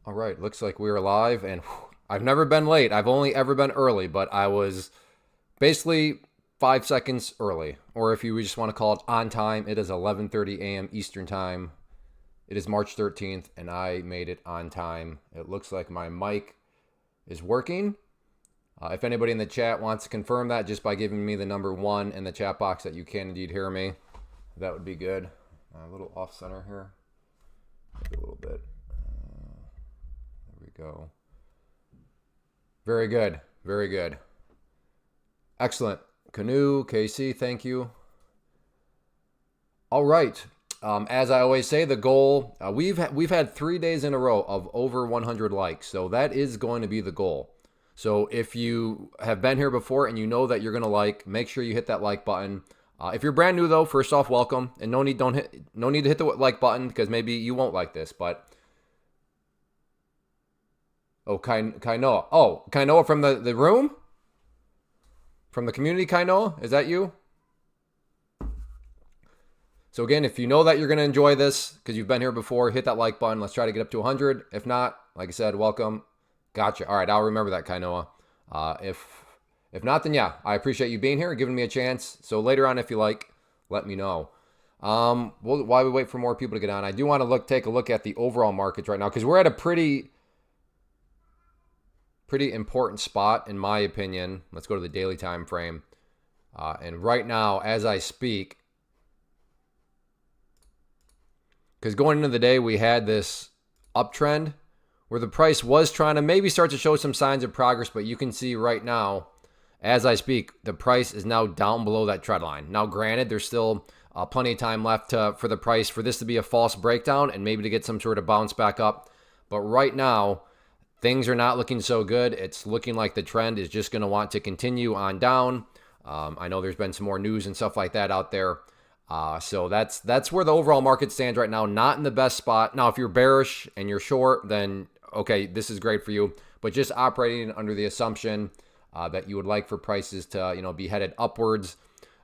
All right, looks like we are live, and I've never been late. I've only ever been early, but I was basically 5 seconds early. Or if you just want to call it on time, it is 11:30 a.m. Eastern Time. It is March 13th, and I made it on time. It looks like my mic is working. If anybody in the chat wants to confirm that just by giving me the number 1 in the chat box that you can indeed hear me, that would be good. A little off center here. Maybe a little bit. There we go. Very good. Very good. Excellent. Canoe, KC, thank you. All right. As I always say, the goal, we've had 3 days in a row of over 100 likes. So that is going to be the goal. So if you have been here before and you know that you're going to like, make sure you hit that like button. If you're brand new though, first off, welcome. And no need to hit the like button because maybe you won't like this, but Kainoa. Oh, Kainoa from the room? From the community, Kainoa? Is that you? So again, if you know that you're going to enjoy this because you've been here before, hit that like button. Let's try to get up to 100. If not, like I said, welcome. Gotcha. All right, I'll remember that, Kainoa. If not, then yeah, I appreciate you being here, giving me a chance. So later on, if you like, let me know. While we wait for more people to get on, I do want to take a look at the overall markets right now because we're at a pretty important spot, in my opinion. Let's go to the daily time frame. And right now, as I speak, because going into the day, we had this uptrend where the price was trying to maybe start to show some signs of progress, but you can see right now, as I speak, the price is now down below that trend line. Now, granted, there's still plenty of time left for the price for this to be a false breakdown and maybe to get some sort of bounce back up. But right now, things are not looking so good. It's looking like the trend is just going to want to continue on down. I know there's been some more news and stuff like that out there. So that's where the overall market stands right now. Not in the best spot. Now, if you're bearish and you're short, then okay, this is great for you. But just operating under the assumption that you would like for prices to be headed upwards.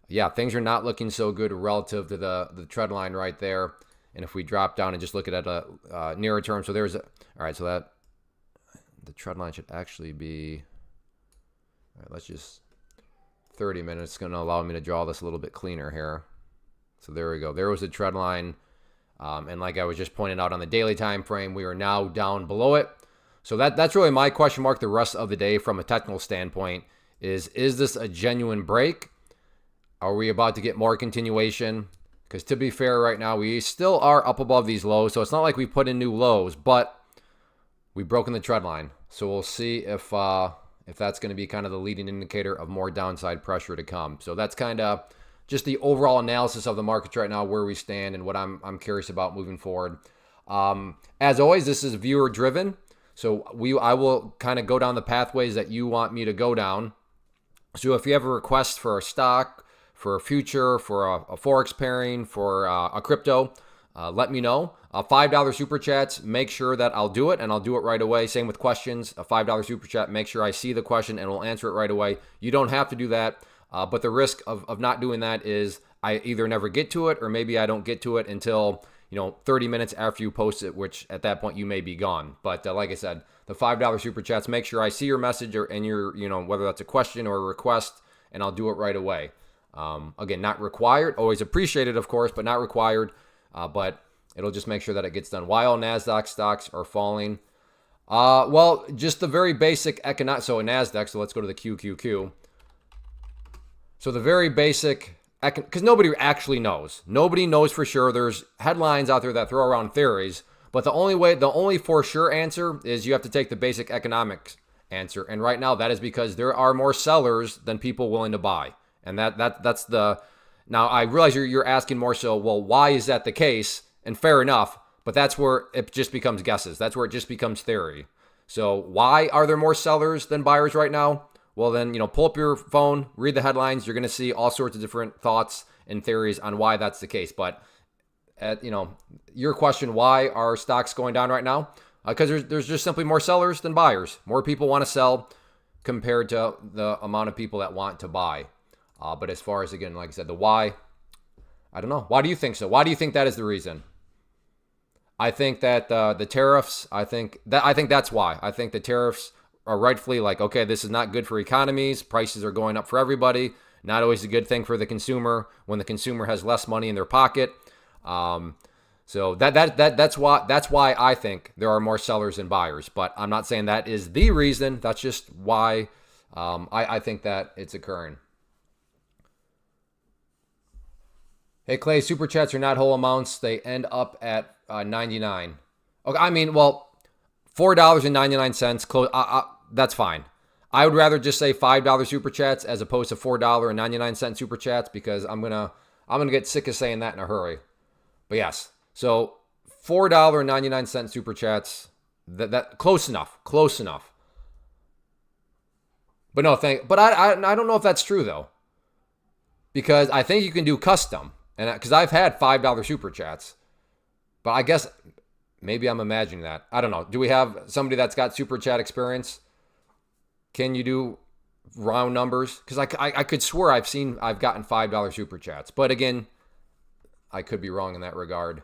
Yeah, things are not looking so good relative to the trend line right there. And if we drop down and just look at a nearer term, so there's all right. So that the trend line should actually be. All right, let's just 30 minutes. It's going to allow me to draw this a little bit cleaner here. So there we go. There was the trend line. And like I was just pointing out on the daily time frame, we are now down below it. So that's really my question mark the rest of the day from a technical standpoint is this a genuine break? Are we about to get more continuation? Because to be fair, right now, we still are up above these lows. So it's not like we put in new lows, but we've broken the trend line. So we'll see if that's going to be kind of the leading indicator of more downside pressure to come. So that's kind of just the overall analysis of the markets right now, where we stand and what I'm curious about moving forward. As always, this is viewer driven. So I will kind of go down the pathways that you want me to go down. So if you have a request for a stock, for a future, for a Forex pairing, for a crypto, let me know. $5 super chats, make sure that I'll do it, and I'll do it right away. Same with questions. A $5 super chat, make sure I see the question and we'll answer it right away. You don't have to do that. But the risk of not doing that is I either never get to it or maybe I don't get to it until 30 minutes after you post it, which at that point you may be gone. But like I said, the $5 super chats, make sure I see your message and your whether that's a question or a request, and I'll do it right away. Again, not required. Always appreciated, of course, but not required. But it'll just make sure that it gets done. Why all NASDAQ stocks are falling? Well, just the very basic economic. So a NASDAQ. So let's go to the QQQ. So the very basic, because nobody actually knows. Nobody knows for sure. There's headlines out there that throw around theories, but the only for sure answer is you have to take the basic economics answer. And right now that is because there are more sellers than people willing to buy. And that's the, now I realize you're asking more so, well, why is that the case? And fair enough, but that's where it just becomes guesses. That's where it just becomes theory. So why are there more sellers than buyers right now? Well, then, pull up your phone, read the headlines. You're going to see all sorts of different thoughts and theories on why that's the case. But, your question, why are stocks going down right now? Because there's just simply more sellers than buyers. More people want to sell compared to the amount of people that want to buy. But as far as, again, like I said, the why, I don't know. Why do you think so? Why do you think that is the reason? I think that the tariffs, I think that's why. I think the tariffs are rightfully like, okay, this is not good for economies. Prices are going up for everybody. Not always a good thing for the consumer when the consumer has less money in their pocket. So that's why I think there are more sellers than buyers. But I'm not saying that is the reason. That's just why I think that it's occurring. Hey, Clay, super chats are not whole amounts. They end up at 99. Okay, I mean, well, $4.99. Close. That's fine. I would rather just say $5 super chats as opposed to $4.99 super chats because I'm gonna get sick of saying that in a hurry. But yes, so $4.99 super chats. That close enough. Close enough. But no, but I don't know if that's true though, because I think you can do custom. And because I've had $5 super chats, but I guess maybe I'm imagining that. I don't know. Do we have somebody that's got super chat experience? Can you do round numbers? Because I could swear I've gotten $5 super chats, but again, I could be wrong in that regard.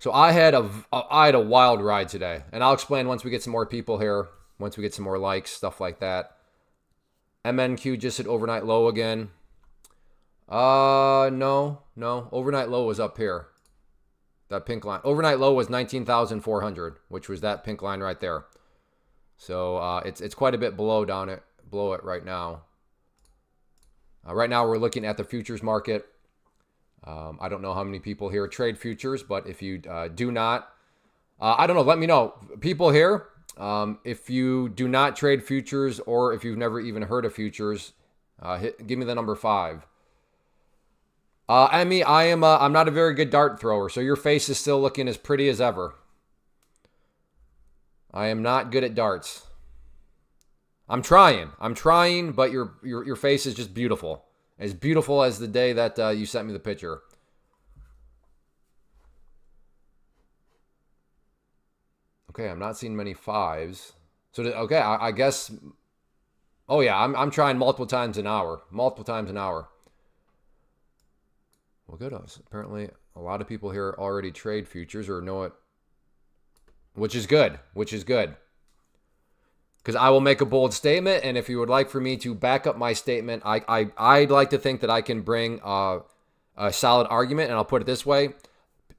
So I had a wild ride today, and I'll explain once we get some more people here, once we get some more likes, stuff like that. MNQ just hit overnight low again. No. Overnight low was up here. That pink line. Overnight low was 19,400, which was that pink line right there. So it's quite a bit below it right now. Right now we're looking at the futures market. I don't know how many people here trade futures, but if you do not, I don't know. Let me know, people here. If you do not trade futures, or if you've never even heard of futures, give me the number 5. Emmy, I'm not a very good dart thrower, so your face is still looking as pretty as ever. I am not good at darts. I'm trying, but your face is just beautiful. As beautiful as the day that you sent me the picture. Okay, I'm not seeing many 5s. So okay, I guess. Oh yeah, I'm trying multiple times an hour. Well, good. Apparently, a lot of people here already trade futures or know it, which is good. Because I will make a bold statement, and if you would like for me to back up my statement, I'd like to think that I can bring a solid argument, and I'll put it this way.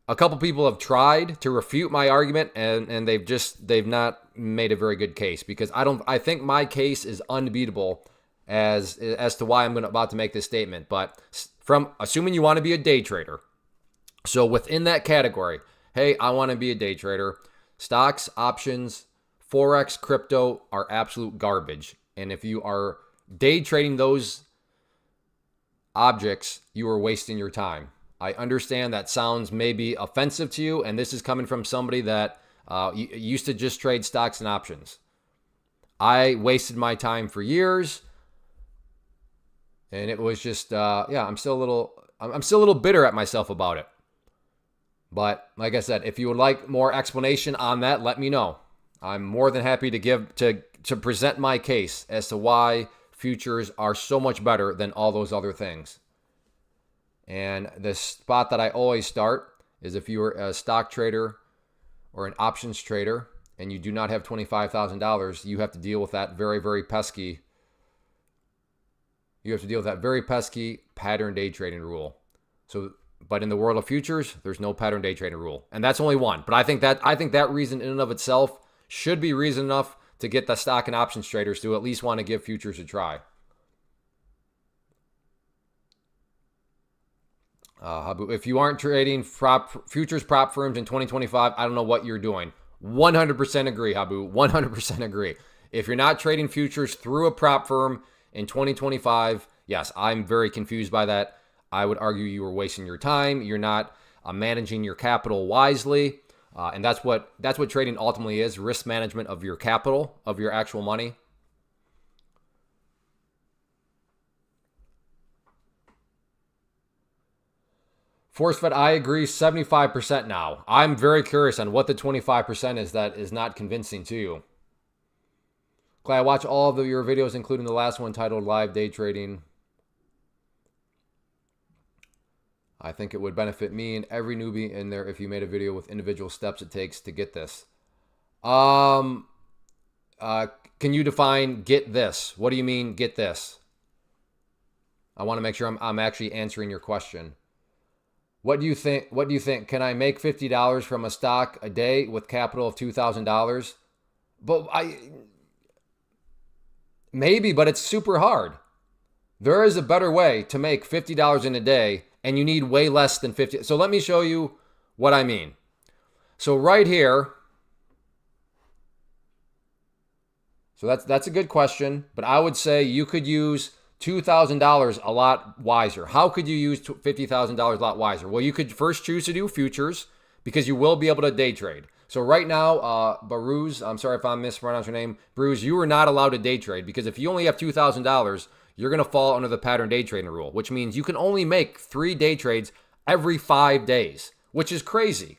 A couple people have tried to refute my argument, and they've not made a very good case, because I think my case is unbeatable as to why I'm about to make this statement. But from assuming you want to be a day trader, so within that category, hey, I want to be a day trader. Stocks, options, Forex, crypto are absolute garbage. And if you are day trading those objects, you are wasting your time. I understand that sounds maybe offensive to you, and this is coming from somebody that used to just trade stocks and options. I wasted my time for years, and it was just I'm still a little bitter at myself about it. But like I said, if you would like more explanation on that, let me know. I'm more than happy to present my case as to why futures are so much better than all those other things. And the spot that I always start is if you're a stock trader or an options trader and you do not have $25,000, you have to deal with that very, very pesky. You have to deal with that very pesky pattern day trading rule. But in the world of futures, there's no pattern day trading rule, and that's only one. But I think that reason in and of itself should be reason enough to get the stock and options traders to at least want to give futures a try. If you aren't trading futures prop firms in 2025, I don't know what you're doing. 100% agree, Habu. 100% agree. If you're not trading futures through a prop firm in 2025, yes, I'm very confused by that. I would argue you are wasting your time. You're not managing your capital wisely. And that's what trading ultimately is, risk management of your capital, of your actual money. ForceFed, I agree 75% now. I'm very curious on what the 25% is that is not convincing to you. Clay, I watch all of your videos, including the last one titled Live Day Trading. I think it would benefit me and every newbie in there if you made a video with individual steps it takes to get this. Can you define get this? What do you mean get this? I want to make sure I'm actually answering your question. What do you think? What do you think? Can I make $50 from a stock a day with capital of $2,000? But maybe, but it's super hard. There is a better way to make $50 in a day, and you need way less than 50. So let me show you what I mean. So right here, so that's a good question, but I would say you could use $2,000 a lot wiser. How could you use $50,000 a lot wiser? Well, you could first choose to do futures because you will be able to day trade. So right now, Baruz, I'm sorry if I'm mispronouncing your name, Bruce, you are not allowed to day trade because if you only have $2,000, you're going to fall under the pattern day trading rule, which means you can only make 3 day trades every 5 days, which is crazy.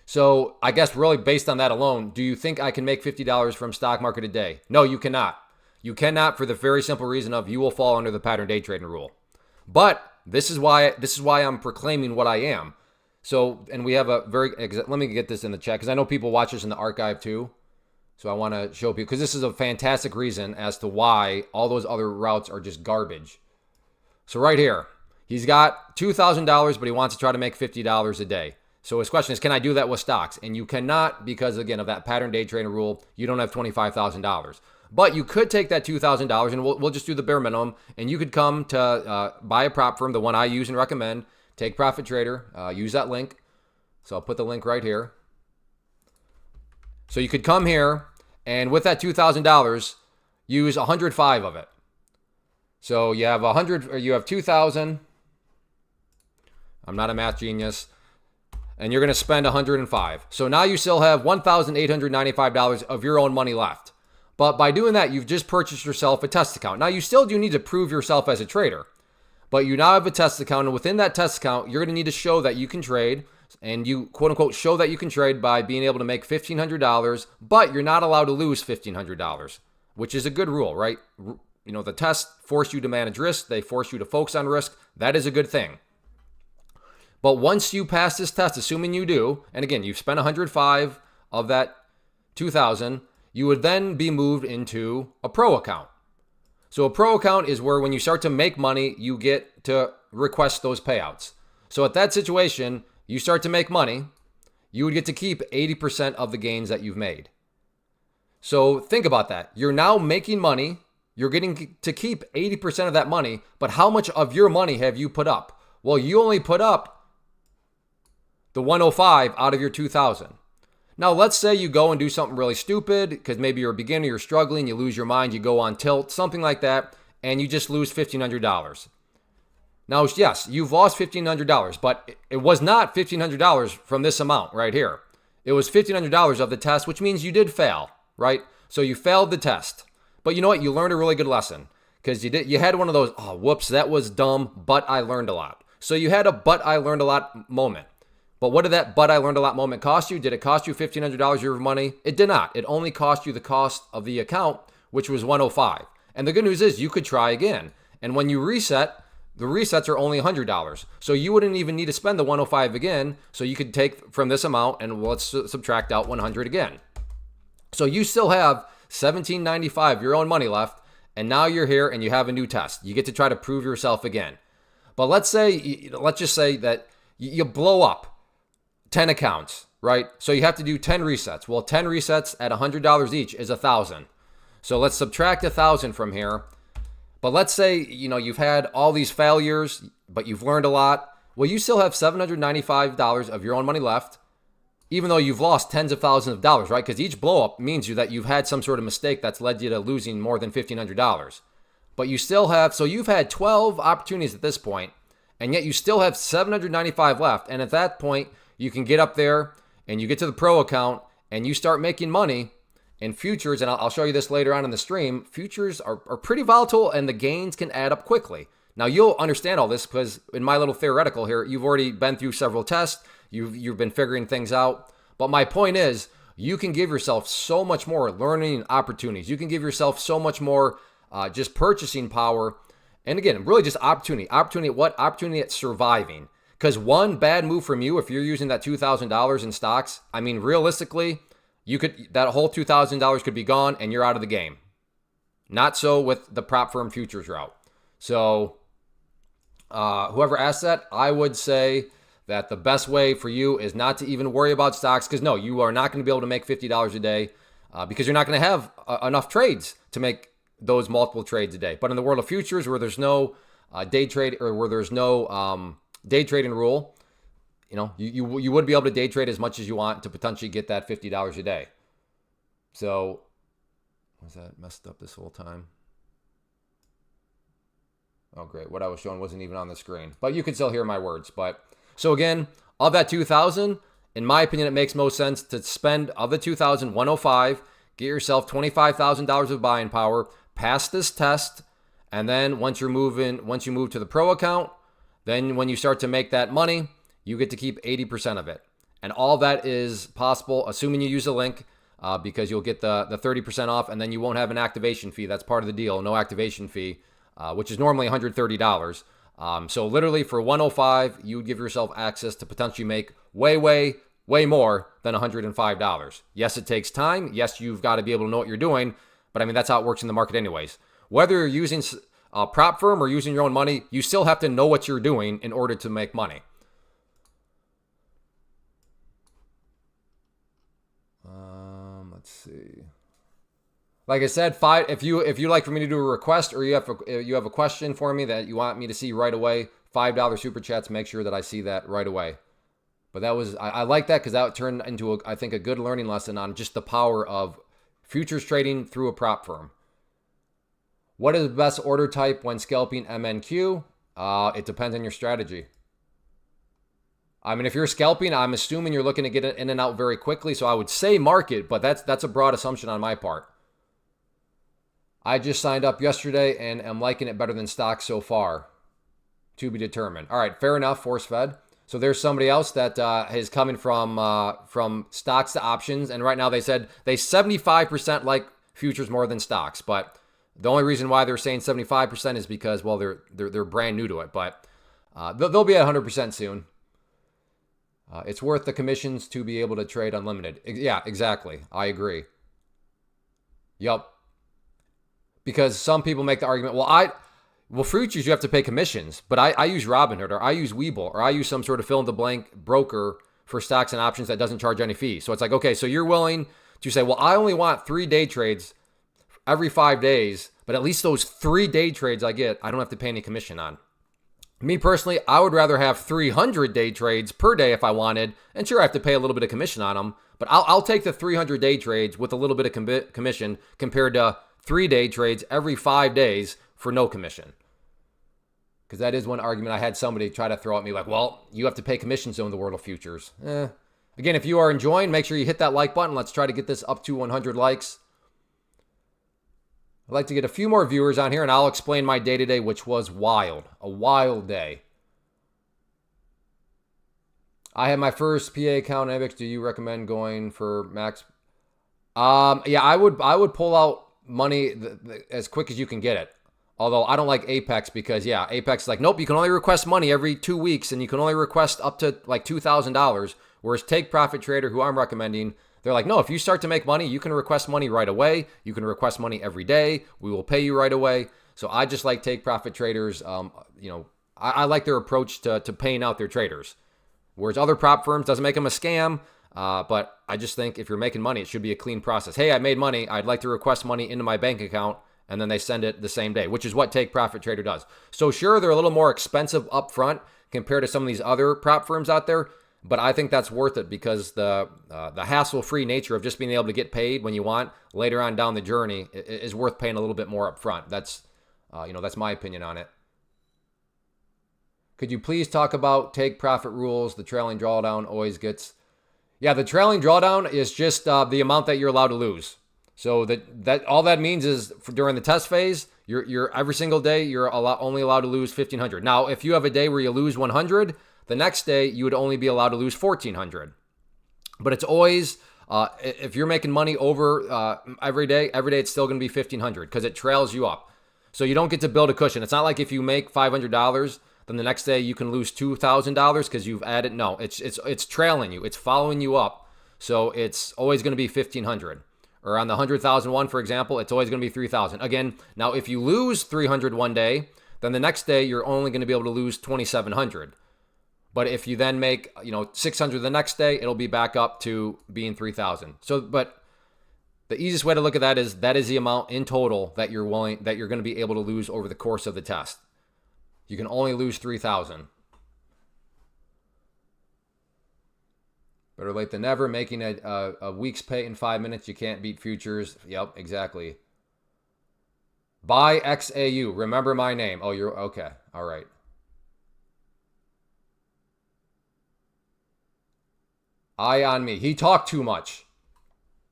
So I guess really based on that alone, do you think I can make $50 from stock market a day? No, you cannot. You cannot for the very simple reason of you will fall under the pattern day trading rule. But this is why I'm proclaiming what I am. So, and we have a let me get this in the chat because I know people watch this in the archive too. So I want to show people because this is a fantastic reason as to why all those other routes are just garbage. So right here, he's got $2,000, but he wants to try to make $50 a day. So his question is, can I do that with stocks? And you cannot because, again, of that pattern day trading rule, you don't have $25,000. But you could take that $2,000 and we'll just do the bare minimum. And you could come to buy a prop firm, the one I use and recommend, take Profit Trader, use that link. So I'll put the link right here. So you could come here and with that $2,000, use 105 of it. So you have 100, or you have 2,000. I'm not a math genius. And you're going to spend 105. So now you still have $1,895 of your own money left. But by doing that, you've just purchased yourself a test account. Now you still do need to prove yourself as a trader. But you now have a test account, and within that test account, you're going to need to show that you can trade, and you quote unquote show that you can trade by being able to make $1,500, but you're not allowed to lose $1,500, which is a good rule, right? You know, the tests force you to manage risk. They force you to focus on risk. That is a good thing. But once you pass this test, assuming you do, and again, you've spent 105 of that 2,000, you would then be moved into a pro account. So a pro account is where when you start to make money, you get to request those payouts. So at that situation, you start to make money, you would get to keep 80% of the gains that you've made. So think about that. You're now making money. You're getting to keep 80% of that money, but how much of your money have you put up? Well, you only put up the 105 out of your 2,000. Now, let's say you go and do something really stupid because maybe you're a beginner, you're struggling, you lose your mind, you go on tilt, something like that, and you just lose $1,500. Now, yes, you've lost $1,500, but it was not $1,500 from this amount right here. It was $1,500 of the test, which means you did fail, right? So you failed the test. But you know what? You learned a really good lesson because you had one of those, oh, whoops, that was dumb, but I learned a lot. So you had a but I learned a lot moment. But what did that but I learned a lot moment cost you? Did it cost you $1,500 of your money? It did not. It only cost you the cost of the account, which was 105. And the good news is you could try again. And when you reset, the resets are only $100. So you wouldn't even need to spend the 105 again. So you could take from this amount and let's subtract out 100 again. So you still have $1,795, your own money left. And now you're here and you have a new test. You get to try to prove yourself again. But let's just say that you blow up 10 accounts, right? So you have to do 10 resets. Well, 10 resets at $100 each is $1,000. So let's subtract 1,000 from here. But let's say, you've had all these failures, but you've learned a lot. Well, you still have $795 of your own money left, even though you've lost tens of thousands of dollars, right? Because each blow up means that you've had some sort of mistake that's led you to losing more than $1,500. But you still have, so you've had 12 opportunities at this point, and yet you still have $795 left. And at that point, you can get up there and you get to the pro account and you start making money in futures. And I'll show you this later on in the stream. Futures are pretty volatile and the gains can add up quickly. Now you'll understand all this because in my little theoretical here, you've already been through several tests. You've been figuring things out. But my point is you can give yourself so much more learning opportunities. You can give yourself so much more just purchasing power And again, really just opportunity. Opportunity at what? Opportunity at surviving. Because one bad move from you, if you're using that $2,000 in stocks, I mean, realistically, that whole $2,000 could be gone and you're out of the game. Not so with the prop firm futures route. So whoever asked that, I would say that the best way for you is not to even worry about stocks, because no, you are not going to be able to make $50 a day because you're not going to have enough trades to make those multiple trades a day. But in the world of futures, where there's no day trade, or where there's no day trading rule, you would be able to day trade as much as you want to potentially get that $50 a day. So was that messed up this whole time? Oh, great. What I was showing wasn't even on the screen, but you can still hear my words. But so again, of that 2,000, in my opinion, it makes most sense to spend of the 2,000, 105, get yourself $25,000 of buying power, pass this test, and then once you move to the pro account, then when you start to make that money, you get to keep 80% of it. And all that is possible, assuming you use a link, because you'll get the 30% off, and then you won't have an activation fee. That's part of the deal, no activation fee, which is normally $130. So literally for 105, you would give yourself access to potentially make way more than $105. Yes, it takes time. Yes, you've got to be able to know what you're doing, but I mean, that's how it works in the market anyways. Whether you're using a prop firm or using your own money, you still have to know what you're doing in order to make money. Let's see. Like I said, if you like for me to do a request, or you have a question for me that you want me to see right away, $5 super chats, make sure that I see that right away. But I like that because that turned into I think a good learning lesson on just the power of futures trading through a prop firm. What is the best order type when scalping MNQ? It depends on your strategy. I mean, if you're scalping, I'm assuming you're looking to get it in and out very quickly. So I would say market, but that's a broad assumption on my part. I just signed up yesterday and am liking it better than stocks so far. To be determined. All right, fair enough, force fed. So there's somebody else that is coming from stocks to options. And right now they said they 75% like futures more than stocks. But the only reason why they're saying 75% is because, well, they're brand new to it. But they'll be at 100% soon. It's worth the commissions to be able to trade unlimited. Yeah, exactly. I agree. Yup. Because some people make the argument, well, futures, you have to pay commissions, but I use Robinhood, or I use Webull, or I use some sort of fill-in-the-blank broker for stocks and options that doesn't charge any fees. So it's like, okay, so you're willing to say, well, I only want 3 day trades every 5 days, but at least those 3 day trades I don't have to pay any commission on. Me personally, I would rather have 300 day trades per day if I wanted, and sure, I have to pay a little bit of commission on them, but I'll take the 300 day trades with a little bit of commission compared to 3 day trades every 5 days for no commission. Because that is one argument I had somebody try to throw at me, like, well, you have to pay commissions in the world of futures. Again, if you are enjoying, make sure you hit that like button. Let's try to get this up to 100 likes. I'd like to get a few more viewers on here, and I'll explain my day today, which was wild. A wild day. I had my first PA account in Apex. Do you recommend going for max? Yeah, I would pull out money as quick as you can get it. Although I don't like Apex because, yeah, Apex is like, nope, you can only request money every 2 weeks, and you can only request up to like $2,000. Whereas Take Profit Trader, who I'm recommending, they're like, no, if you start to make money, you can request money right away. You can request money every day. We will pay you right away. So I just like Take Profit Traders. I like their approach to paying out their traders. Whereas other prop firms, doesn't make them a scam. But I just think if you're making money, it should be a clean process. Hey, I made money. I'd like to request money into my bank account. And then they send it the same day, which is what Take Profit Trader does. So sure, they're a little more expensive up front compared to some of these other prop firms out there, but I think that's worth it because the hassle-free nature of just being able to get paid when you want later on down the journey is worth paying a little bit more up front. That's my opinion on it. Could you please talk about take profit rules? The trailing drawdown always gets... Yeah, the trailing drawdown is just the amount that you're allowed to lose. So that all that means is during the test phase, you're every single day you're only allowed to lose 1,500. Now, if you have a day where you lose 100, the next day you would only be allowed to lose 1,400. But it's always if you're making money over every day it's still going to be 1,500 because it trails you up. So you don't get to build a cushion. It's not like if you make $500, then the next day you can lose $2,000 because you've added. No, it's trailing you. It's following you up. So it's always going to be 1,500. Or on the 100,000 one, for example, it's always going to be 3,000. Again, now if you lose 300 one day, then the next day you're only going to be able to lose 2,700. But if you then make 600 the next day, it'll be back up to being 3,000. So, but the easiest way to look at that is the amount in total that you're going to be able to lose over the course of the test. You can only lose 3,000. Better late than never. Making a week's pay in 5 minutes. You can't beat futures. Yep, exactly. Buy XAU. Remember my name. Oh, you're okay. All right. Eye on me. He talked too much.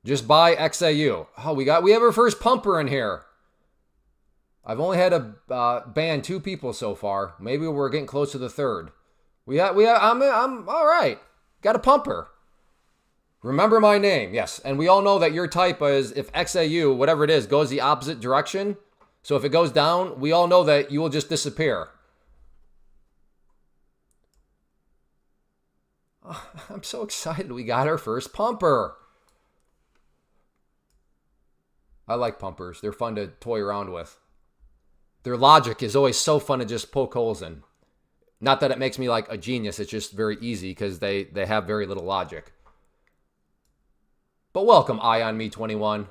Just buy XAU. Oh, we have our first pumper in here. I've only had to ban 2 people so far. Maybe we're getting close to the third. I'm all right. Got a pumper. Remember my name. Yes. And we all know that your type is, if XAU, whatever it is, goes the opposite direction. So if it goes down, we all know that you will just disappear. Oh, I'm so excited. We got our first pumper. I like pumpers. They're fun to toy around with. Their logic is always so fun to just poke holes in. Not that it makes me like a genius. It's just very easy because they have very little logic. But welcome, Eye on Me 21.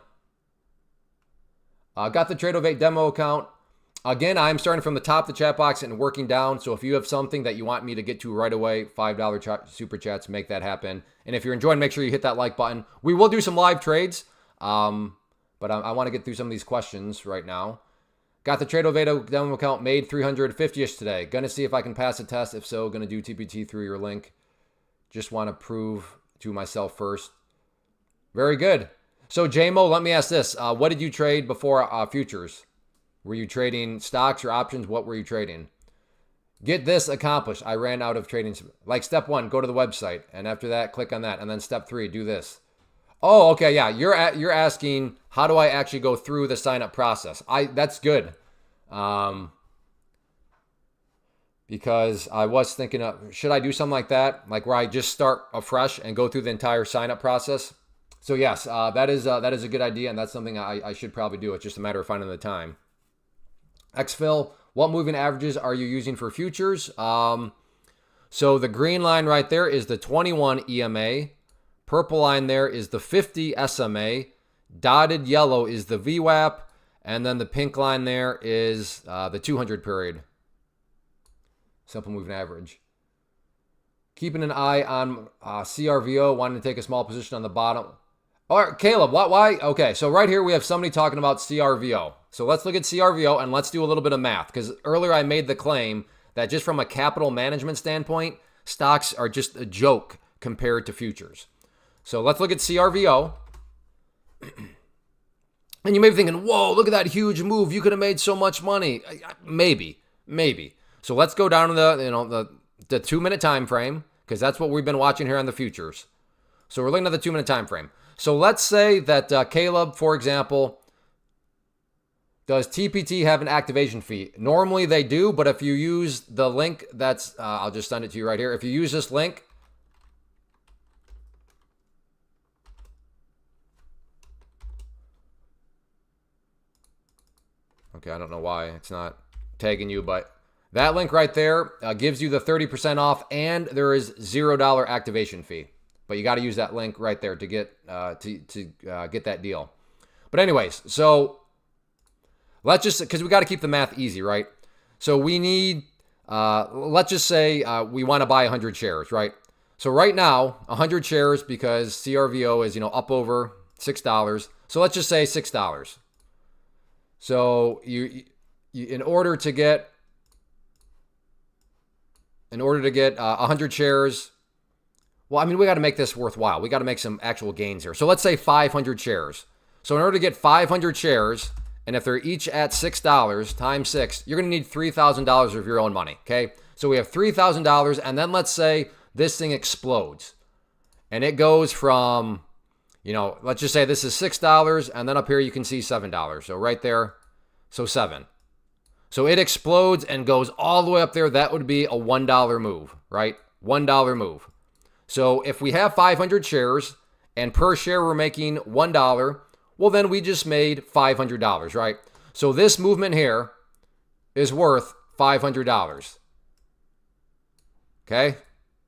Got the Tradeovate demo account. Again, I'm starting from the top of the chat box and working down. So if you have something that you want me to get to right away, $5 super chats, make that happen. And if you're enjoying, make sure you hit that like button. We will do some live trades. But I want to get through some of these questions right now. Got the Tradeovate demo account made 350-ish today. Gonna see if I can pass the test. If so, gonna do TPT through your link. Just want to prove to myself first. Very good. So JMO, let me ask this. What did you trade before futures? Were you trading stocks or options? What were you trading? Get this accomplished. I ran out of trading. Like step 1, go to the website. And after that, click on that. And then step 3, do this. Oh, okay, yeah. You're asking, how do I actually go through the sign up process? That's good, because I was thinking of, should I do something like that, like where I just start afresh and go through the entire sign up process? So yes, that is a good idea, and that's something I should probably do. It's just a matter of finding the time. Xphil, what moving averages are you using for futures? So the green line right there is the 21 EMA. Purple line there is the 50 SMA. Dotted yellow is the VWAP. And then the pink line there is the 200 period. Simple moving average. Keeping an eye on CRVO, wanting to take a small position on the bottom. All right, Caleb, why? Okay, so right here we have somebody talking about CRVO. So let's look at CRVO and let's do a little bit of math. Because earlier I made the claim that just from a capital management standpoint, stocks are just a joke compared to futures. So let's look at CRVO. And you may be thinking, whoa, look at that huge move. You could have made so much money. Maybe. So let's go down to the 2-minute time frame, because that's what we've been watching here on the futures. So we're looking at the 2-minute time frame. So let's say that Caleb, for example, does TPT have an activation fee? Normally they do, but if you use the link that's, I'll just send it to you right here. If you use this link, okay, I don't know why it's not tagging you, but that link right there gives you the 30% off, and there is $0 activation fee. But you got to use that link right there to get get that deal. But anyways, so let's just, because we got to keep the math easy, right? So we need, let's just say we want to buy 100 shares, right? So right now, 100 shares, because CRVO is up over $6. So let's just say $6. So you in order to get 100 shares, well, I mean, we got to make this worthwhile. We got to make some actual gains here. So let's say 500 shares. So in order to get 500 shares, and if they're each at $6 times 6, you're going to need $3,000 of your own money, okay? So we have $3,000, and then let's say this thing explodes. And it goes from, let's just say this is $6, and then up here you can see $7. So right there, so 7. So it explodes and goes all the way up there. That would be a $1 move, right? $1 move. So if we have 500 shares and per share we're making $1, well, then we just made $500, right? So this movement here is worth $500. Okay?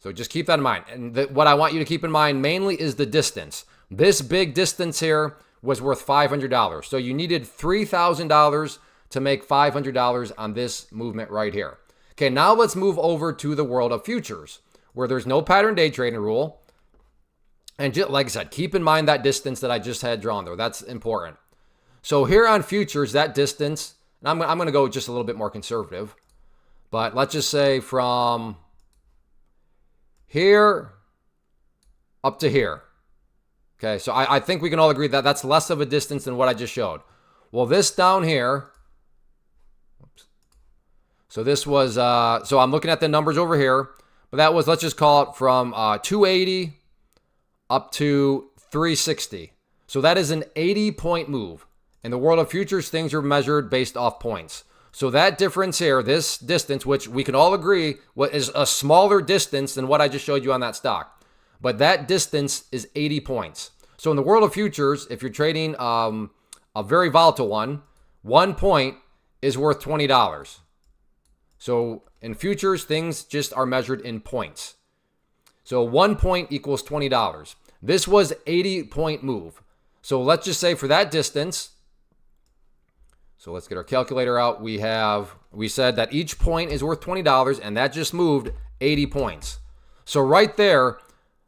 So just keep that in mind. And what I want you to keep in mind mainly is the distance. This big distance here was worth $500. So you needed $3,000 to make $500 on this movement right here. Okay, now let's move over to the world of futures, where there's no pattern day trading rule. And just, like I said, keep in mind that distance that I just had drawn there. That's important. So here on futures, that distance, and I'm going to go just a little bit more conservative, but let's just say from here up to here. Okay, so I think we can all agree that that's less of a distance than what I just showed. Well, this down here, so this was, so I'm looking at the numbers over here, but that was, let's just call it from 280 up to 360. So that is an 80-point move. In the world of futures, things are measured based off points. So that difference here, this distance, which we can all agree is a smaller distance than what I just showed you on that stock. But that distance is 80 points. So in the world of futures, if you're trading a very volatile one, 1 point is worth $20. So in futures, things just are measured in points. So 1 point equals $20. This was 80-point move. So let's just say for that distance, so let's get our calculator out. We said that each point is worth $20, and that just moved 80 points. So right there,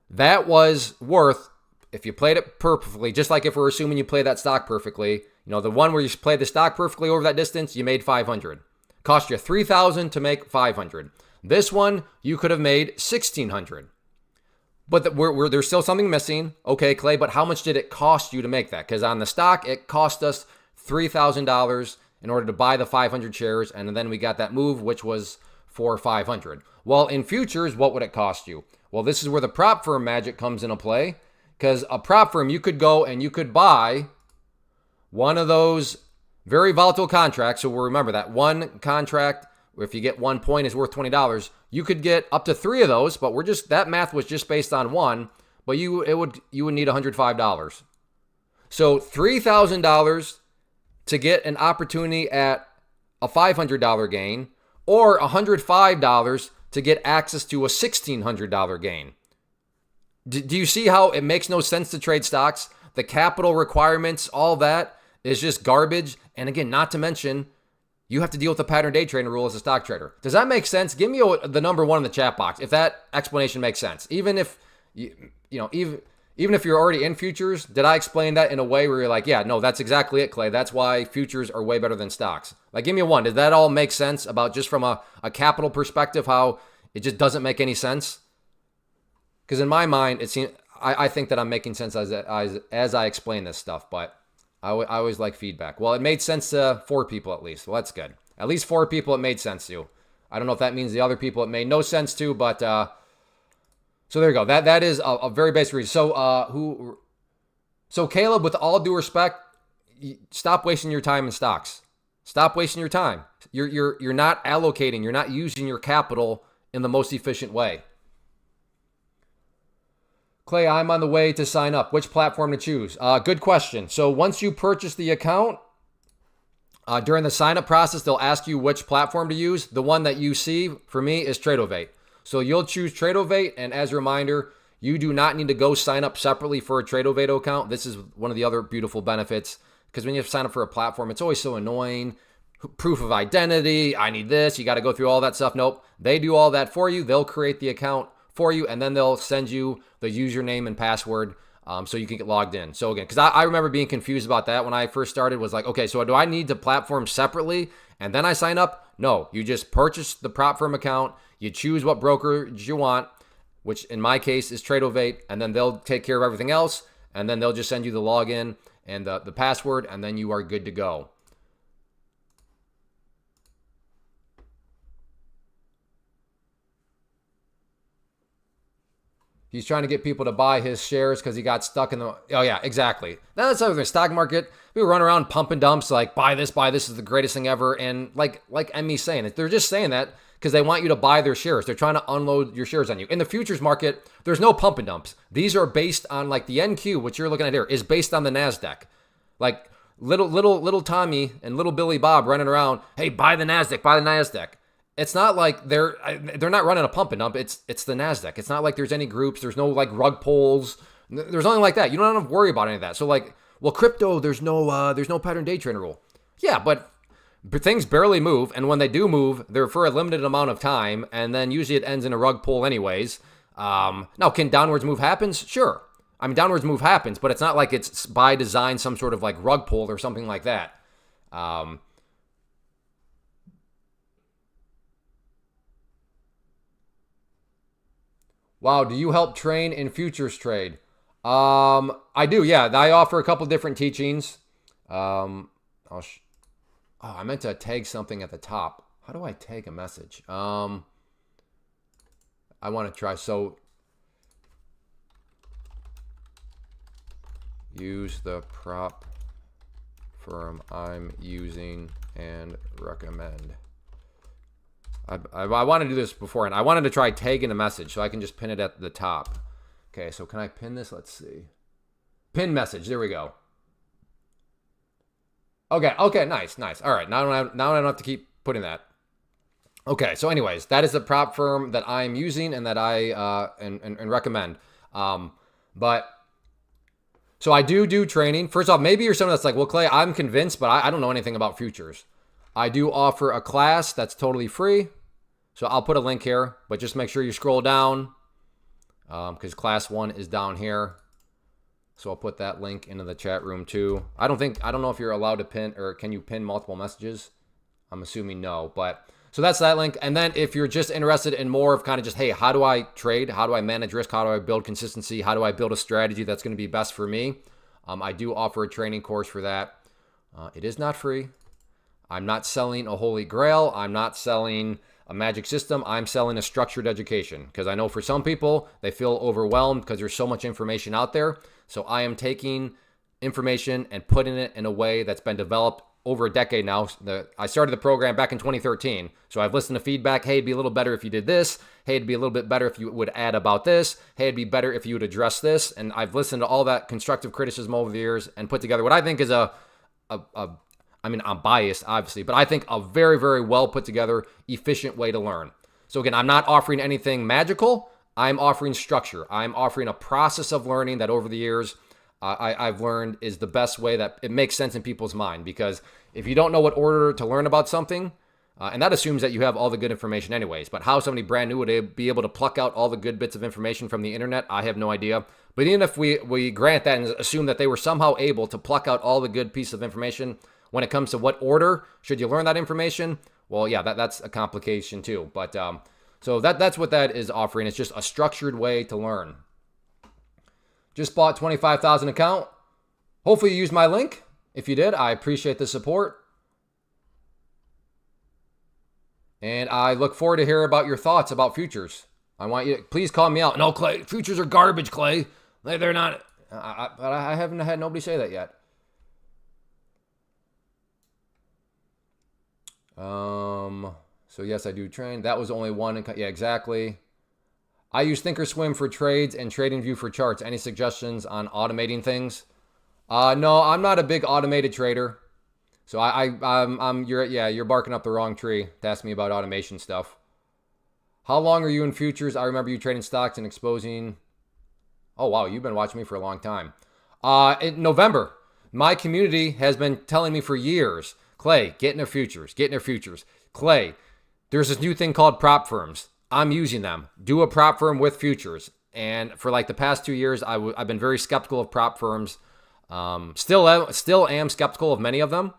that was worth, if you played it perfectly, just like if we're assuming you play that stock perfectly, the one where you play the stock perfectly over that distance, you made 500. Cost you 3,000 to make 500. This one, you could have made 1,600. But there's still something missing. Okay, Clay, but how much did it cost you to make that? Because on the stock, it cost us $3,000 in order to buy the 500 shares, and then we got that move, which was for 500. Well, in futures, what would it cost you? Well, this is where the prop firm magic comes into play, because a prop firm, you could go and you could buy one of those very volatile contracts. So we'll remember that one contract, if you get 1 point, is worth $20. You could get up to 3 of those, but that math was just based on one. But you would need $105. So $3,000 to get an opportunity at a $500 gain, or $105 to get access to a $1,600 gain. Do you see how it makes no sense to trade stocks? The capital requirements, all that is just garbage. And again, not to mention, you have to deal with the pattern day trading rule as a stock trader. Does that make sense? Give me the number one in the chat box if that explanation makes sense. Even if even if you're already in futures, did I explain that in a way where you're like, yeah, no, that's exactly it, Clay. That's why futures are way better than stocks. Like, give me a one. Did that all make sense about just from a capital perspective, how it just doesn't make any sense? Because in my mind, it seems I think that I'm making sense as I explain this stuff, but I always like feedback. Well, it made sense to 4 people at least. Well, that's good. At least 4 people it made sense to. I don't know if that means the other people it made no sense to, but so there you go. That is a very basic reason. So Caleb, with all due respect, stop wasting your time in stocks. Stop wasting your time. You're not allocating. You're not using your capital in the most efficient way. Clay, I'm on the way to sign up. Which platform to choose? Good question. So once you purchase the account, during the sign up process, they'll ask you which platform to use. The one that you see for me is Tradovate. So you'll choose Tradovate, and as a reminder, you do not need to go sign up separately for a Tradovate account. This is one of the other beautiful benefits, because when you have to sign up for a platform, it's always so annoying. Proof of identity, I need this, you got to go through all that stuff. Nope, they do all that for you. They'll create the account for you, and then they'll send you the username and password so you can get logged in. So again, because I remember being confused about that when I first started, was like, okay, so do I need to platform separately and then I sign up? No, you just purchase the prop firm account, you choose what brokerage you want, which in my case is Tradovate, and then they'll take care of everything else, and then they'll just send you the login and the password, and then you are good to go. He's trying to get people to buy his shares because he got stuck in the. Oh yeah, exactly. That's how the stock market. We run around pumping dumps like buy this is the greatest thing ever, and like Emmy's saying it, they're just saying that because they want you to buy their shares. They're trying to unload your shares on you. In the futures market, there's no pump and dumps. These are based on like the NQ, which you're looking at here, is based on the Nasdaq. Like little Tommy and little Billy Bob running around, hey, buy the Nasdaq, buy the Nasdaq. It's not like they're not running a pump and dump. It's the Nasdaq. It's not like there's any groups. There's no like rug pulls. There's nothing like that. You don't have to worry about any of that. So like, well, crypto, there's no pattern day trader rule. Yeah, but things barely move, and when they do move, they're for a limited amount of time, and then usually it ends in a rug pull anyways. Now, can downwards move happens? Sure. I mean, downwards move happens, but it's not like it's by design some sort of like rug pull or something like that. Wow, do you help train in futures trade? I do, yeah. I offer a couple different teachings. I meant to tag something at the top. How do I tag a message? I want to try. So, use the prop firm I'm using and recommend. I want to do this beforehand. I wanted to try tagging a message so I can just pin it at the top. Okay, so can I pin this? Let's see. Pin message. There we go. Okay, nice. All right, now I don't have to keep putting that. Okay, so anyways, that is the prop firm that I'm using and that I and recommend. But so I do training. First off, maybe you're someone that's like, well, Clay, I'm convinced, but I don't know anything about futures. I do offer a class that's totally free. So I'll put a link here, but just make sure you scroll down because class 1 is down here. So I'll put that link into the chat room too. I don't know if you're allowed to pin, or can you pin multiple messages? I'm assuming no, but so that's that link. And then if you're just interested in more of kind of just, hey, how do I trade? How do I manage risk? How do I build consistency? How do I build a strategy that's going to be best for me? I do offer a training course for that. It is not free. I'm not selling a holy grail. I'm not selling a magic system. I'm selling a structured education because I know for some people, they feel overwhelmed because there's so much information out there. So I am taking information and putting it in a way that's been developed over a decade now. I started the program back in 2013. So I've listened to feedback. Hey, it'd be a little better if you did this. Hey, it'd be a little bit better if you would add about this. Hey, it'd be better if you would address this. And I've listened to all that constructive criticism over the years and put together what I think is I mean, I'm biased, obviously, but I think a very, very well put together, efficient way to learn. So again, I'm not offering anything magical. I'm offering structure. I'm offering a process of learning that over the years I've learned is the best way that it makes sense in people's mind. Because if you don't know what order to learn about something, and that assumes that you have all the good information anyways, but how somebody brand new would be able to pluck out all the good bits of information from the internet, I have no idea. But even if we grant that and assume that they were somehow able to pluck out all the good pieces of information, when it comes to what order should you learn that information, well, yeah, that's a complication too. But so that's what that is offering. It's just a structured way to learn. Just bought 25,000 account. Hopefully you used my link. If you did, I appreciate the support. And I look forward to hear about your thoughts about futures. I want you to please call me out. No, Clay, futures are garbage, Clay. They're not. I haven't had nobody say that yet. So yes, I do train. That was only one. Yeah, exactly. I use Thinkorswim for trades and TradingView for charts. Any suggestions on automating things? No, I'm not a big automated trader. So you're barking up the wrong tree to ask me about automation stuff. How long are you in futures? I remember you trading stocks and exposing. Oh, wow. You've been watching me for a long time. In November, my community has been telling me for years, Clay, get into futures, get into futures. Clay, there's this new thing called prop firms. I'm using them. Do a prop firm with futures. And for like the past 2 years, I've been very skeptical of prop firms. Still am skeptical of many of them,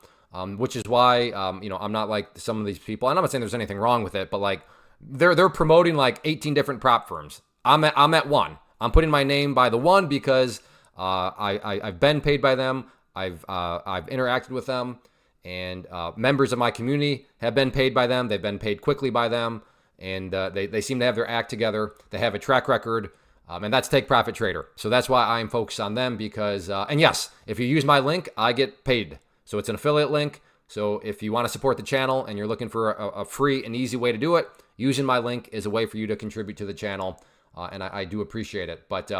which is why, I'm not like some of these people. And I'm not saying there's anything wrong with it, but like they're promoting like 18 different prop firms. I'm at one. I'm putting my name by the one because I've been paid by them. I've interacted with them. And members of my community have been paid by them. They've been paid quickly by them. And they seem to have their act together. They have a track record And that's Take Profit Trader. So that's why I'm focused on them because, and yes, if you use my link, I get paid. So it's an affiliate link. So if you want to support the channel and you're looking for a free and easy way to do it, using my link is a way for you to contribute to the channel. And I do appreciate it. But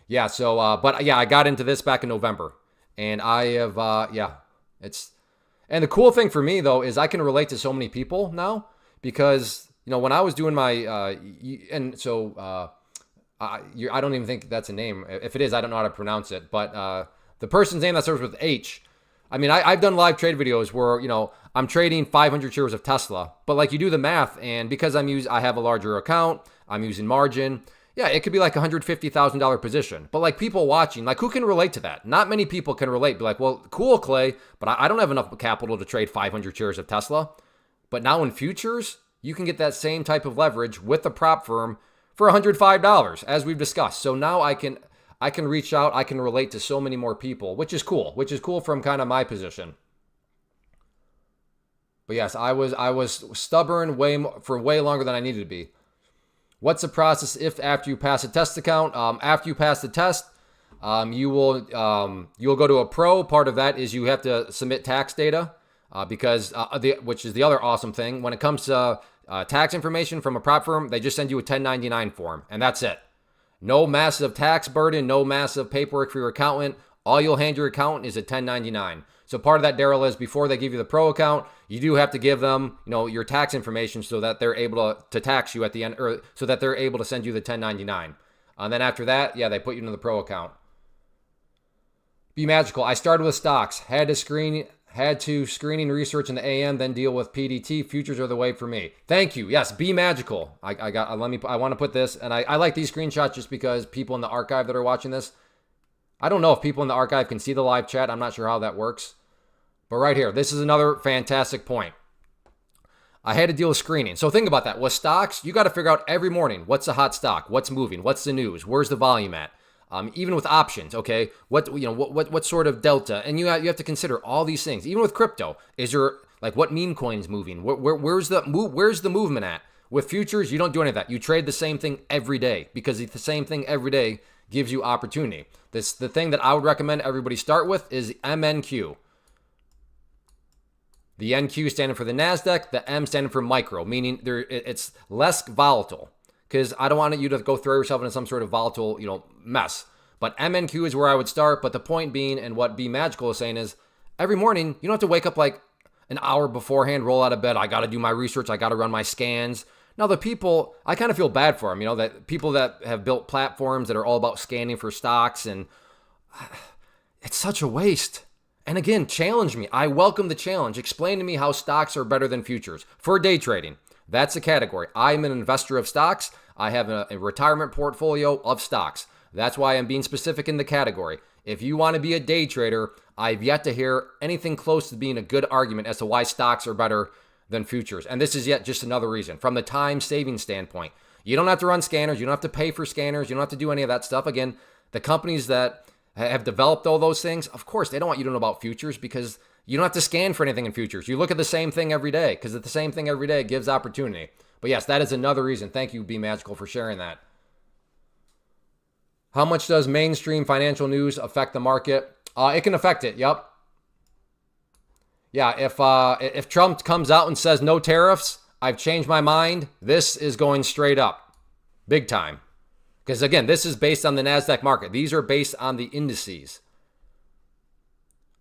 yeah, so, but yeah, I got into this back in November. And I have, and the cool thing for me though is I can relate to so many people now because, you know, when I was doing my, I don't even think that's a name. If it is, I don't know how to pronounce it. But the person's name that starts with H. I mean, I've done live trade videos where, you know, I'm trading 500 shares of Tesla. But like you do the math, and because I have a larger account, I'm using margin. Yeah, it could be like a $150,000 position. But like people watching, like who can relate to that? Not many people can relate. Be like, well, cool, Clay, but I don't have enough capital to trade 500 shares of Tesla. But now in futures, you can get that same type of leverage with the prop firm for $105, as we've discussed. So now I can reach out, I can relate to so many more people, which is cool from kind of my position. But yes, I was stubborn for way longer than I needed to be. What's the process if after you pass a test account? After you pass the test, you'll go to a pro. Part of that is you have to submit tax data which is the other awesome thing. When it comes to tax information from a prop firm, they just send you a 1099 form, and that's it. No massive tax burden, no massive paperwork for your accountant. All you'll hand your accountant is a 1099. So part of that, Daryl, is before they give you the pro account, you do have to give them, you know, your tax information so that they're able to tax you at the end, or so that they're able to send you the 1099. And then after that, yeah, they put you into the pro account. Be magical. I started with stocks, had to screening research in the AM, then deal with PDT. Futures are the way for me. Thank you. Yes, be magical. I want to put this, and I like these screenshots just because people in the archive that are watching this, I don't know if people in the archive can see the live chat. I'm not sure how that works. But right here, this is another fantastic point. I had to deal with screening. So think about that. With stocks, you got to figure out every morning, what's the hot stock? What's moving? What's the news? Where's the volume at? Even with options, okay, what sort of delta, and you have to consider all these things. Even with crypto, is there like what meme coin is moving? Where's the movement at? With futures, you don't do any of that. You trade the same thing every day because the same thing every day gives you opportunity. The thing that I would recommend everybody start with is MNQ. The NQ standing for the Nasdaq, the M standing for micro, meaning it's less volatile. Because I don't want you to go throw yourself into some sort of volatile, mess. But MNQ is where I would start. But the point being, and what Be Magical is saying is, every morning, you don't have to wake up like an hour beforehand, roll out of bed. I got to do my research. I got to run my scans. Now, the people, I kind of feel bad for them, that people that have built platforms that are all about scanning for stocks. And it's such a waste. And again, challenge me. I welcome the challenge. Explain to me how stocks are better than futures for day trading. That's the category. I'm an investor of stocks. I have a retirement portfolio of stocks. That's why I'm being specific in the category. If you want to be a day trader, I've yet to hear anything close to being a good argument as to why stocks are better than futures. And this is yet just another reason. From the time saving standpoint, you don't have to run scanners. You don't have to pay for scanners. You don't have to do any of that stuff. Again, the companies that have developed all those things, of course, they don't want you to know about futures because you don't have to scan for anything in futures. You look at the same thing every day because the same thing every day gives opportunity. But yes, that is another reason. Thank you, Be Magical, for sharing that. How much does mainstream financial news affect the market? It can affect it. Yep. Yeah, if Trump comes out and says no tariffs, I've changed my mind, this is going straight up. Big time. Because again, this is based on the NASDAQ market. These are based on the indices.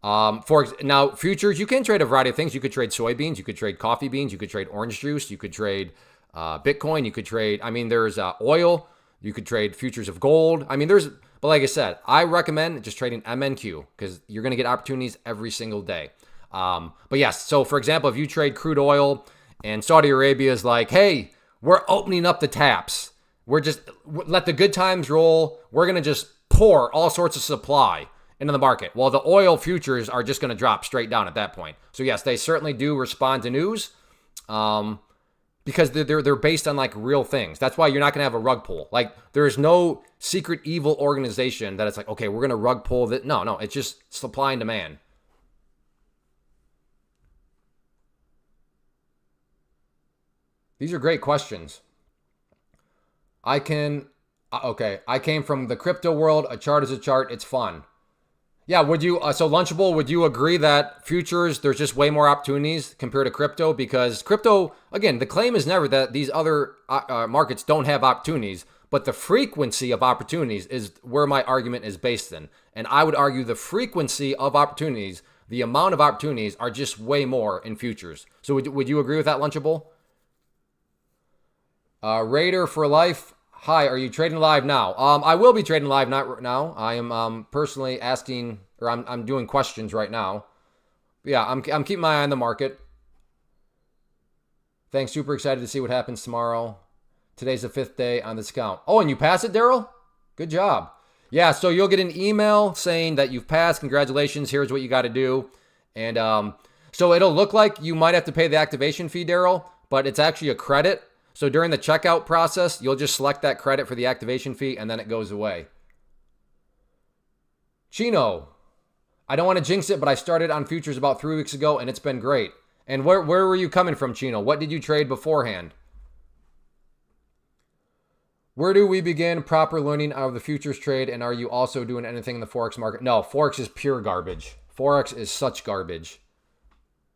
Now, futures, you can trade a variety of things. You could trade soybeans. You could trade coffee beans. You could trade orange juice. You could trade Bitcoin. You could trade, there's oil. You could trade futures of gold. But like I said, I recommend just trading MNQ because you're going to get opportunities every single day. But yes, so for example, if you trade crude oil and Saudi Arabia is like, hey, we're opening up the taps. Let the good times roll. We're going to just pour all sorts of supply into the market. Well, the oil futures are just going to drop straight down at that point. So yes, they certainly do respond to news because they're based on like real things. That's why you're not going to have a rug pull. Like there's no secret evil organization that it's like, okay, we're going to rug pull that. No, it's just supply and demand. These are great questions. I can Okay, I came from the crypto world. A chart is a chart. It's fun. Yeah, would you, so Lunchable, would you agree that futures, there's just way more opportunities compared to crypto? Because crypto, again, the claim is never that these other markets don't have opportunities, but the frequency of opportunities is where my argument is based in. And I would argue the frequency of opportunities, the amount of opportunities are just way more in futures. So would you agree with that, Lunchable? Raider for life. Hi, are you trading live now? I will be trading live now. I am personally asking, or I'm doing questions right now. Yeah, I'm keeping my eye on the market. Thanks. Super excited to see what happens tomorrow. Today's the 5th day on the discount. Oh, and you passed it, Daryl? Good job. Yeah, so you'll get an email saying that you've passed. Congratulations. Here's what you got to do. And so it'll look like you might have to pay the activation fee, Daryl, but it's actually a credit. So during the checkout process, you'll just select that credit for the activation fee and then it goes away. Chino, I don't want to jinx it, but I started on futures about 3 weeks ago and it's been great. And where were you coming from, Chino? What did you trade beforehand? Where do we begin proper learning of the futures trade? And are you also doing anything in the Forex market? No, Forex is pure garbage. Forex is such garbage.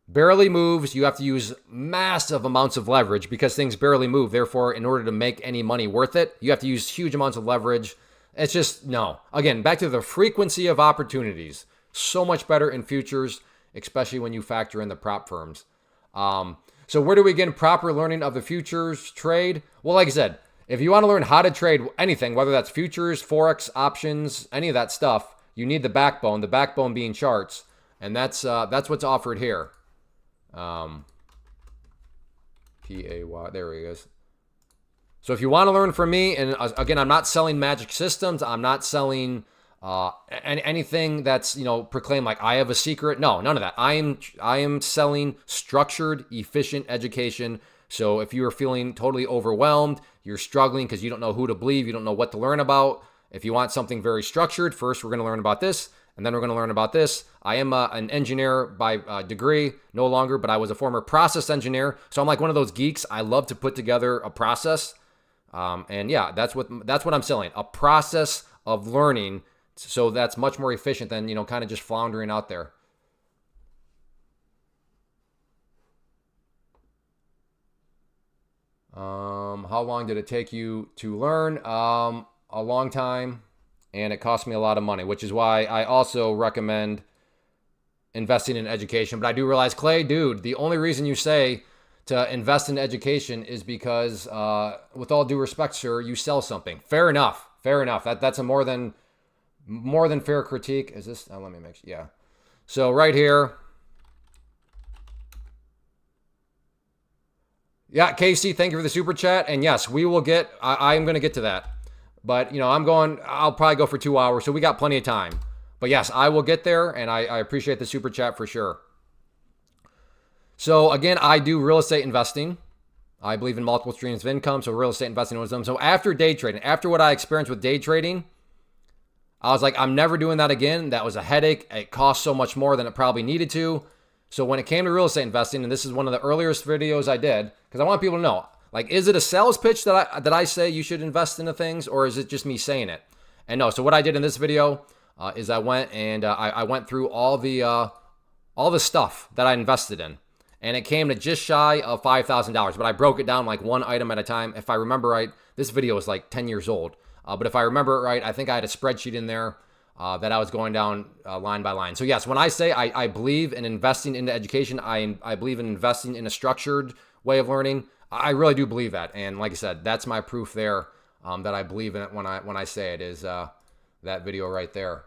Barely moves. You have to use massive amounts of leverage because things barely move. Therefore, in order to make any money worth it, you have to use huge amounts of leverage. It's just, no. Again, back to the frequency of opportunities. So much better in futures, especially when you factor in the prop firms. So where do we get proper learning of the futures trade? Well, like I said, if you want to learn how to trade anything, whether that's futures, Forex, options, any of that stuff, you need the backbone being charts. And that's what's offered here. P-A-Y, there he is. So if you want to learn from me, and again, I'm not selling magic systems. I'm not selling anything that's, proclaimed like I have a secret. No, none of that. I am selling structured, efficient education. So if you are feeling totally overwhelmed, you're struggling because you don't know who to believe, you don't know what to learn about. If you want something very structured, first we're going to learn about this. And then we're going to learn about this. I am an engineer by degree, no longer, but I was a former process engineer. So I'm like one of those geeks. I love to put together a process. And yeah, that's what I'm selling. A process of learning. So that's much more efficient than, kind of just floundering out there. How long did it take you to learn? A long time. And it cost me a lot of money, which is why I also recommend investing in education. But I do realize, Clay, dude, the only reason you say to invest in education is because, with all due respect, sir, you sell something. Fair enough. That's a more than fair critique. Is this? Let me make sure. Yeah. So right here. Yeah, Casey, thank you for the super chat. And yes, we will get. I am going to get to that. But, I'll probably go for 2 hours, so we got plenty of time. But yes, I will get there, and I appreciate the super chat for sure. So again, I do real estate investing. I believe in multiple streams of income, so real estate investing was them. So after day trading, after what I experienced with day trading, I was like, I'm never doing that again. That was a headache. It cost so much more than it probably needed to. So when it came to real estate investing, and this is one of the earliest videos I did, because I want people to know, like, is it a sales pitch that I say you should invest into things, or is it just me saying it? And no, so what I did in this video is I went and I went through all the stuff that I invested in, and it came to just shy of $5,000. But I broke it down like one item at a time. If I remember right, this video is like 10 years old. But if I remember it right, I think I had a spreadsheet in there that I was going down line by line. So yes, when I say I believe in investing into education, I believe in investing in a structured way of learning. I really do believe that, and like I said, that's my proof there that I believe in it when I say it is that video right there.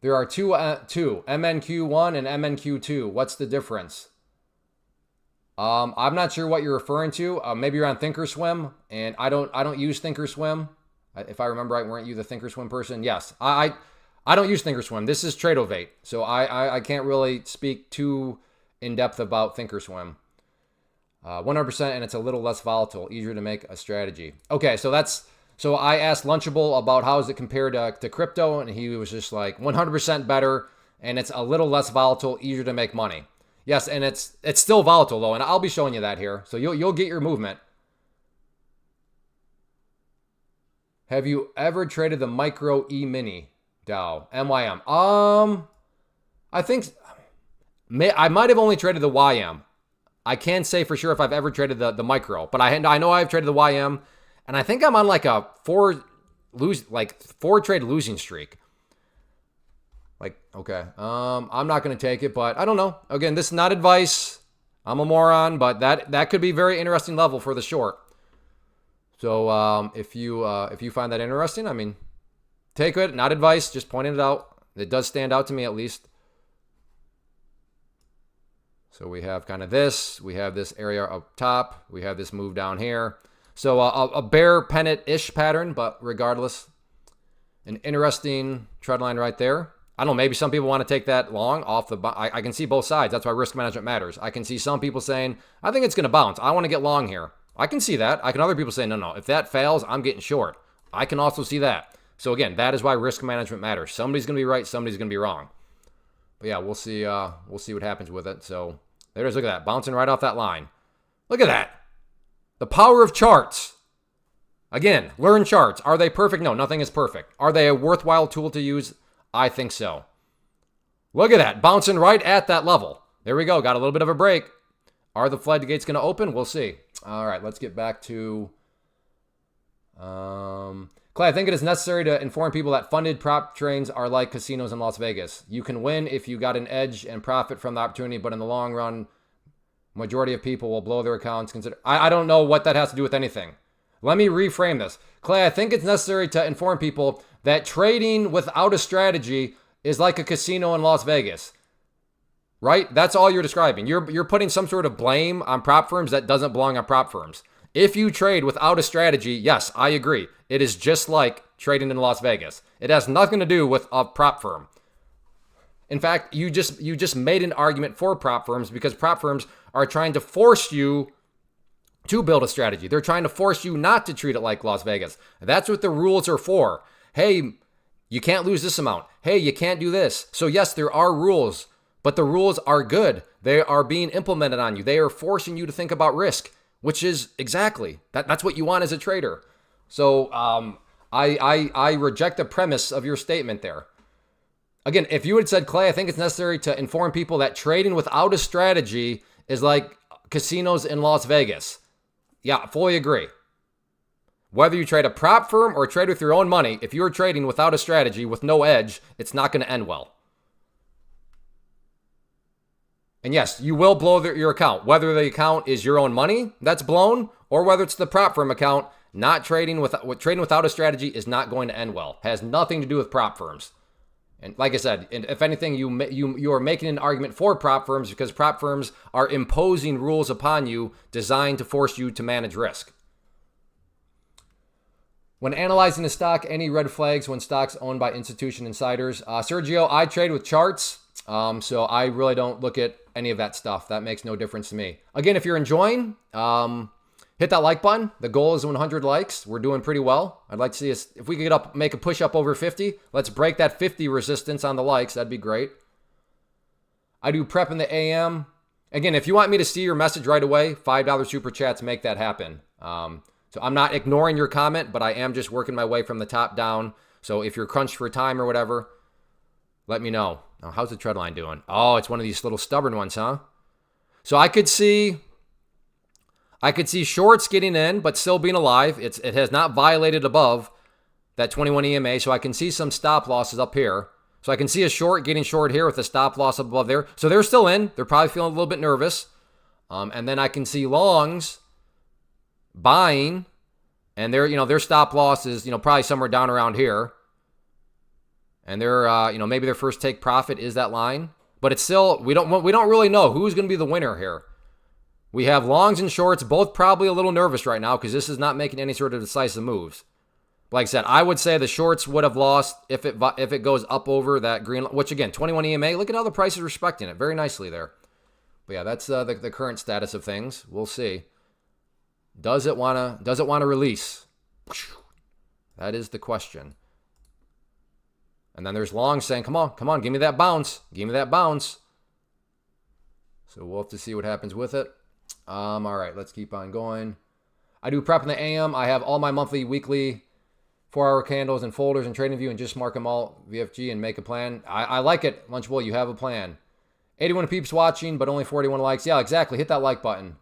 There are two MNQ1 and MNQ2. What's the difference? I'm not sure what you're referring to. Maybe you're on Thinkorswim, and I don't use Thinkorswim. If I remember right, weren't you the Thinkorswim person? Yes, I don't use Thinkorswim. This is Tradeovate, so I can't really speak too in depth about Thinkorswim. 100%, and it's a little less volatile, easier to make a strategy. Okay, so I asked Lunchable about how is it compared to crypto, and he was just like 100% better, and it's a little less volatile, easier to make money. Yes, and it's still volatile though, and I'll be showing you that here. So you'll get your movement. Have you ever traded the micro E-mini DAO MYM? I think I might have only traded the YM. I can't say for sure if I've ever traded the micro, but I know I've traded the YM, and I think I'm on like a four trade losing streak. Like, okay, I'm not going to take it, but I don't know. Again, this is not advice. I'm a moron, but that could be very interesting level for the short. So if you find that interesting, I mean, take it. Not advice, just pointing it out. It does stand out to me at least. So we have kind of this. We have this area up top. We have this move down here. So a bear pennant-ish pattern, but regardless, an interesting trend line right there. I don't know, maybe some people want to take that long off the... I can see both sides. That's why risk management matters. I can see some people saying, I think it's going to bounce. I want to get long here. I can see that. I can other people say, no. If that fails, I'm getting short. I can also see that. So again, that is why risk management matters. Somebody's going to be right. Somebody's going to be wrong. But yeah, we'll see what happens with it. So there it is. Look at that. Bouncing right off that line. Look at that. The power of charts. Again, learn charts. Are they perfect? No, nothing is perfect. Are they a worthwhile tool to use? I think so. Look at that. Bouncing right at that level. There we go. Got a little bit of a break. Are the floodgates going to open? We'll see. All right, let's get back to... Clay, I think it is necessary to inform people that funded prop trains are like casinos in Las Vegas. You can win if you got an edge and profit from the opportunity, but in the long run, majority of people will blow their accounts. I don't know what that has to do with anything. Let me reframe this. Clay, I think it's necessary to inform people that trading without a strategy is like a casino in Las Vegas. Right? That's all you're describing. You're putting some sort of blame on prop firms that doesn't belong on prop firms. If you trade without a strategy, yes, I agree. It is just like trading in Las Vegas. It has nothing to do with a prop firm. In fact, you just made an argument for prop firms because prop firms are trying to force you to build a strategy. They're trying to force you not to treat it like Las Vegas. That's what the rules are for. Hey, you can't lose this amount. Hey, you can't do this. So yes, there are rules, but the rules are good. They are being implemented on you. They are forcing you to think about risk, which is exactly that's what you want as a trader. So I reject the premise of your statement there. Again, if you had said, Clay, I think it's necessary to inform people that trading without a strategy is like casinos in Las Vegas. Yeah, fully agree. Whether you trade a prop firm or trade with your own money, if you're trading without a strategy with no edge, it's not going to end well. And yes, you will blow your account, whether the account is your own money that's blown or whether it's the prop firm account. Not trading without a strategy is not going to end well. Has nothing to do with prop firms. And like I said, if anything, you are making an argument for prop firms because prop firms are imposing rules upon you designed to force you to manage risk. When analyzing a stock, any red flags when stocks owned by institution insiders? Sergio, I trade with charts, so I really don't look at any of that stuff. That makes no difference to me. Again, if you're enjoying, hit that like button. The goal is 100 likes. We're doing pretty well. I'd like to see us, if we could make a push up over 50, let's break that 50 resistance on the likes. That'd be great. I do prep in the AM. Again, if you want me to see your message right away, $5 super chats make that happen. So I'm not ignoring your comment, but I am just working my way from the top down. So if you're crunched for time or whatever, let me know. Now, how's the trend line doing? Oh, it's one of these little stubborn ones, huh? So I could see shorts getting in, but still being alive. It has not violated above that 21 EMA, so I can see some stop losses up here. So I can see a short getting short here with a stop loss above there. So they're still in. They're probably feeling a little bit nervous. And then I can see longs buying, and their stop loss is probably somewhere down around here. And they're maybe their first take profit is that line, but it's still we don't really know who's going to be the winner here. We have longs and shorts, both probably a little nervous right now because this is not making any sort of decisive moves. Like I said, I would say the shorts would have lost if it goes up over that green, which again, 21 EMA. Look at how the price is respecting it very nicely there. But yeah, that's the current status of things. We'll see. Does it want to release? That is the question. And then there's long saying, come on, give me that bounce. Give me that bounce. So we'll have to see what happens with it. All right, let's keep on going. I do prep in the AM. I have all my monthly, weekly 4-hour candles and folders and TradingView and just mark them all VFG and make a plan. I like it, Lunchable. You have a plan. 81 peeps watching, but only 41 likes. Yeah, exactly. Hit that like button.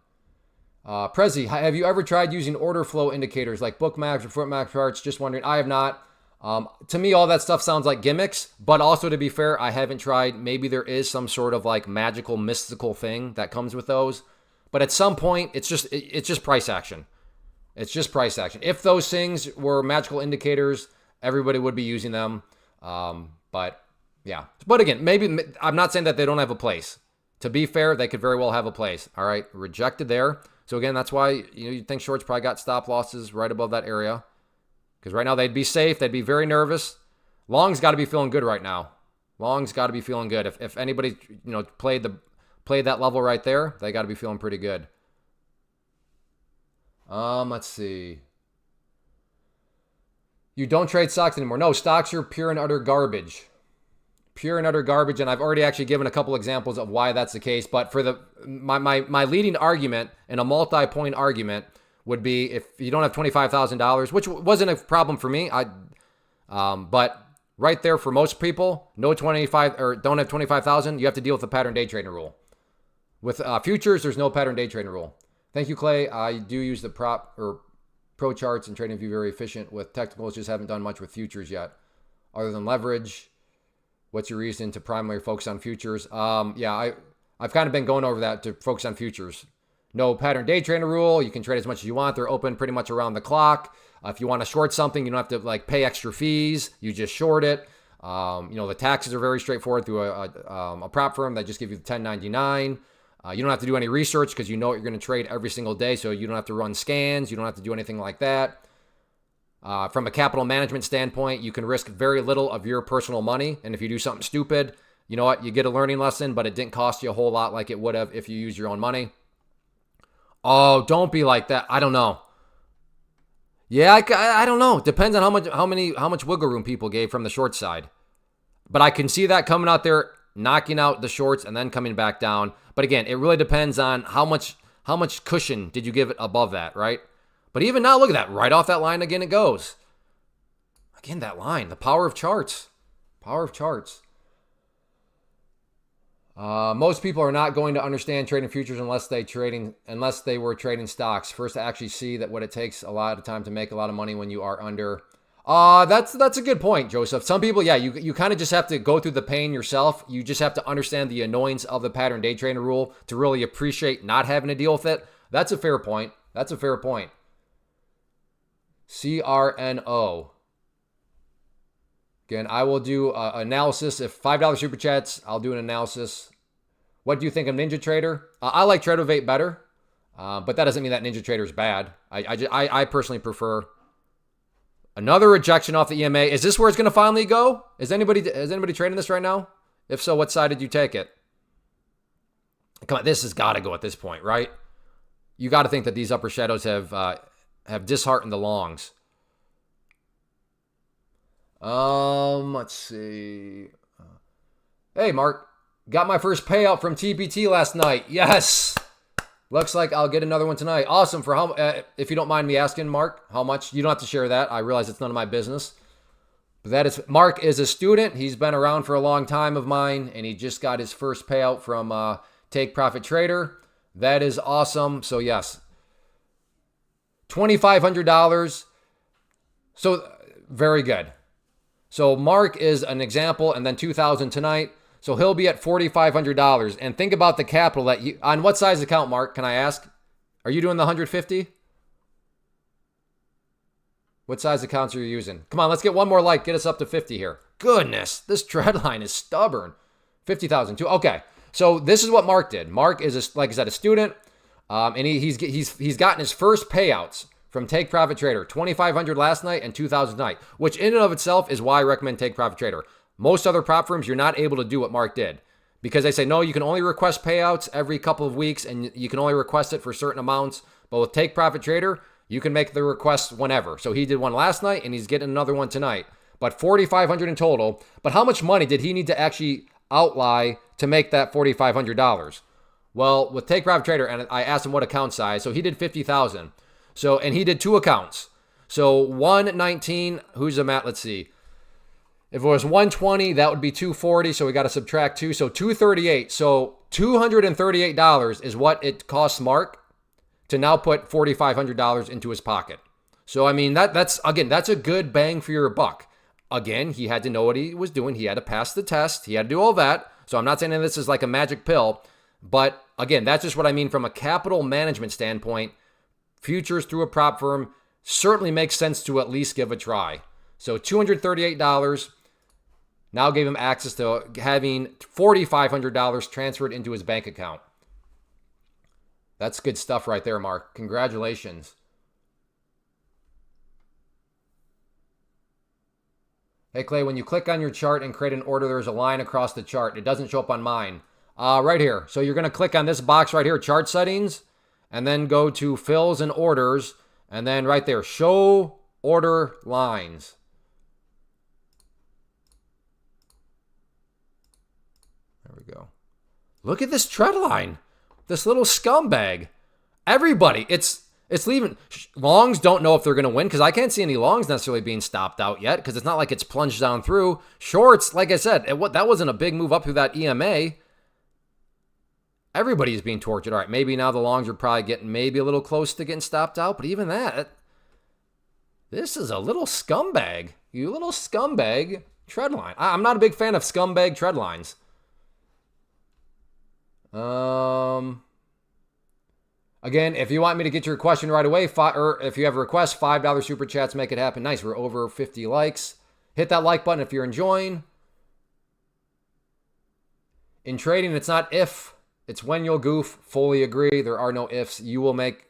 Prezi, have you ever tried using order flow indicators like bookmaps or footmap charts? Just wondering. I have not. To me, all that stuff sounds like gimmicks, but also to be fair, I haven't tried. Maybe there is some sort of like magical, mystical thing that comes with those. But at some point, it's just price action. It's just price action. If those things were magical indicators, everybody would be using them. But yeah. But again, maybe I'm not saying that they don't have a place. To be fair, they could very well have a place. All right, rejected there. So again, that's why you think shorts probably got stop losses right above that area. Because right now they'd be safe. They'd be very nervous. Long's got to be feeling good right now. Long's got to be feeling good. If anybody played that level right there, they got to be feeling pretty good. Let's see. You don't trade stocks anymore. No, stocks are pure and utter garbage. Pure and utter garbage, and I've already actually given a couple examples of why that's the case. But for my leading argument and a multi-point argument would be if you don't have $25,000, which wasn't a problem for me. But right there for most people, no 25 or don't have 25,000, you have to deal with the pattern day trading rule. With futures, there's no pattern day trading rule. Thank you, Clay. I do use the pro charts and TradingView very efficient with technicals. Just haven't done much with futures yet, other than leverage. What's your reason to primarily focus on futures? Yeah, I've kind of been going over that to focus on futures. No pattern day trading rule. You can trade as much as you want. They're open pretty much around the clock. If you want to short something, you don't have to like pay extra fees. You just short it. The taxes are very straightforward through a prop firm that just give you the 1099. You don't have to do any research because you know what you're going to trade every single day. So you don't have to run scans. You don't have to do anything like that. From a capital management standpoint, you can risk very little of your personal money. And if you do something stupid, you know what? You get a learning lesson, but it didn't cost you a whole lot like it would have if you use your own money. Oh, don't be like that. I don't know. Yeah, I don't know. Depends on how much wiggle room people gave from the short side. But I can see that coming out there, knocking out the shorts and then coming back down. But again, it really depends on how much cushion did you give it above that, right? But even now, look at that. Right off that line again it goes. Again, that line. The power of charts. Power of charts. Most people are not going to understand trading futures unless they were trading stocks. First, to actually see that what it takes a lot of time to make a lot of money when you are under. That's a good point, Joseph. Some people, yeah, you kind of just have to go through the pain yourself. You just have to understand the annoyance of the pattern day trading rule to really appreciate not having to deal with it. That's a fair point. That's a fair point. CRNO. Again, I will do analysis. If $5 super chats, I'll do an analysis. What do you think of Ninja Trader? I like Tradovate better, but that doesn't mean that Ninja Trader is bad. I personally prefer. Another rejection off the EMA. Is this where it's going to finally go? Is anybody trading this right now? If so, what side did you take it? Come on, this has got to go at this point, right? You got to think that these upper shadows have disheartened the longs. Let's see. Hey, Mark. Got my first payout from TPT last night. Yes. Looks like I'll get another one tonight. Awesome. For how? If you don't mind me asking, Mark, how much? You don't have to share that. I realize it's none of my business. But that is, Mark is a student. He's been around for a long time of mine, and he just got his first payout from Take Profit Trader. That is awesome. So yes, $2,500. So very good. So Mark is an example, and then $2,000 tonight. So he'll be at $4,500. And think about the capital that you, on what size account, Mark, can I ask? Are you doing the 150? What size accounts are you using? Come on, let's get one more like. Get us up to 50 here. Goodness, this trend line is stubborn. 50,000 too. Okay, so this is what Mark did. Mark is, like I said, a student, and he's gotten his first payouts from Take Profit Trader, $2,500 last night and $2,000 tonight, which in and of itself is why I recommend Take Profit Trader. Most other prop firms, you're not able to do what Mark did because they say, no, you can only request payouts every couple of weeks and you can only request it for certain amounts. But with Take Profit Trader, you can make the request whenever. So he did one last night and he's getting another one tonight. But $4,500 in total. But how much money did he need to actually outlay to make that $4,500? Well, with Take Profit Trader, and I asked him what account size, so he did 50,000. So, and he did 2 accounts. So 119, who's the mat? Let's see. If it was 120, that would be 240. So we got to subtract 2. So 238. So $238 is what it costs Mark to now put $4,500 into his pocket. So, I mean, that's a good bang for your buck. Again, he had to know what he was doing. He had to pass the test. He had to do all that. So I'm not saying that this is like a magic pill. But again, that's just what I mean from a capital management standpoint. Futures through a prop firm certainly makes sense to at least give a try. So $238 now gave him access to having $4,500 transferred into his bank account. That's good stuff right there, Mark. Congratulations. Hey, Clay, when you click on your chart and create an order, there's a line across the chart. It doesn't show up on mine. Right here. So you're going to click on this box right here, chart settings, and then go to fills and orders, and then right there, show order lines. There we go. Look at this trend line. This little scumbag. Everybody, it's leaving. Longs don't know if they're going to win because I can't see any longs necessarily being stopped out yet because it's not like it's plunged down through. Shorts, like I said, that wasn't a big move up through that EMA. Everybody's being tortured. All right, maybe now the longs are probably getting maybe a little close to getting stopped out, but even that, this is a little scumbag. You little scumbag trend line. I'm not a big fan of scumbag trend lines. Again, if you want me to get your question right away, or if you have a request, $5 super chats, make it happen. Nice, we're over 50 likes. Hit that like button if you're enjoying. In trading, it's not if, it's when you'll goof. Fully agree. There are no ifs. You will make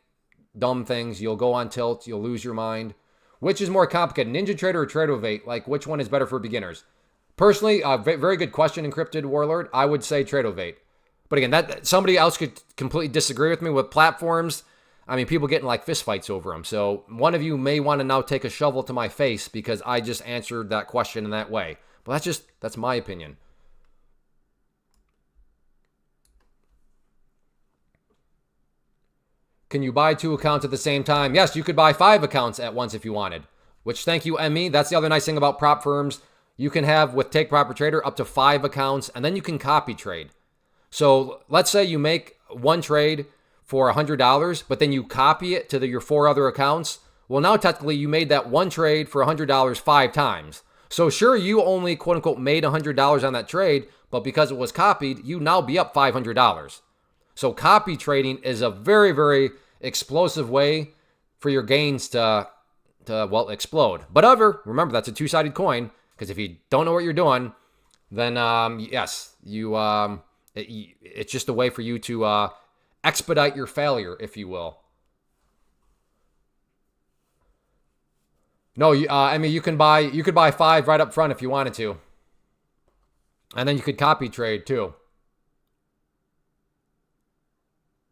dumb things. You'll go on tilt. You'll lose your mind. Which is more complicated, Ninja Trader or Tradeovate? Like, which one is better for beginners? Personally, very good question, Encrypted Warlord. I would say Tradeovate. But again, that somebody else could completely disagree with me with platforms. I mean, people getting like fistfights over them. So one of you may want to now take a shovel to my face because I just answered that question in that way. But that's my opinion. Can you buy 2 accounts at the same time? Yes, you could buy 5 accounts at once if you wanted. Which, thank you, Emmy. That's the other nice thing about prop firms. You can have, with Take Profit Trader, up to 5 accounts, and then you can copy trade. So let's say you make one trade for $100, but then you copy it to your 4 other accounts. Well, now technically you made that one trade for $100 5 times. So sure, you only quote unquote made $100 on that trade, but because it was copied, you now be up $500. So copy trading is a very, very explosive way for your gains to explode. But remember, that's a two-sided coin, because if you don't know what you're doing, then yes, it's just a way for you to expedite your failure, if you will. No, I mean, you could buy 5 right up front if you wanted to, and then you could copy trade too.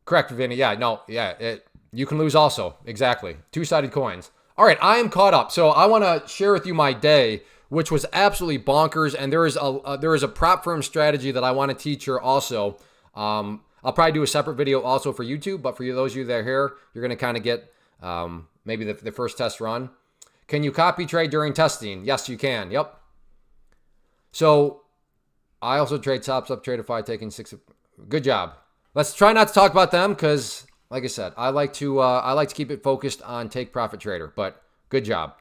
Correct, Vinny. Yeah, no, yeah, you can lose also. Exactly. Two-sided coins. All right, I am caught up. So I want to share with you my day, which was absolutely bonkers. And there is a prop firm strategy that I want to teach her also. I'll probably do a separate video also for YouTube, but for those of you that are here, you're going to kind of get maybe the first test run. Can you copy trade during testing? Yes, you can. Yep. So I also trade tops up, Tradeify, taking 6. Good job. Let's try not to talk about them because, like I said, I like to keep it focused on Take Profit Trader. But good job.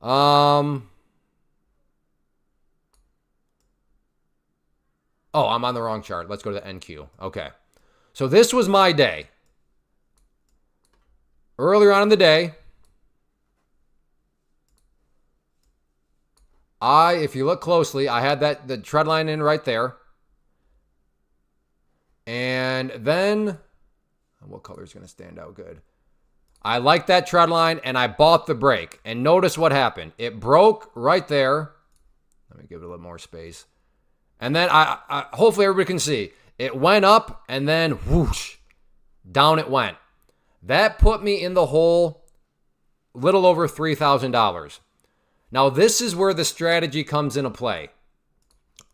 Oh, I'm on the wrong chart. Let's go to the NQ. Okay. So this was my day. Earlier on in the day, if you look closely, I had the trend line in right there. And then, what color is going to stand out good? I like that trend line, and I bought the break. And notice what happened. It broke right there. Let me give it a little more space. And then, I hopefully everybody can see. It went up, and then whoosh, down it went. That put me in the hole little over $3,000. Now, this is where the strategy comes into play.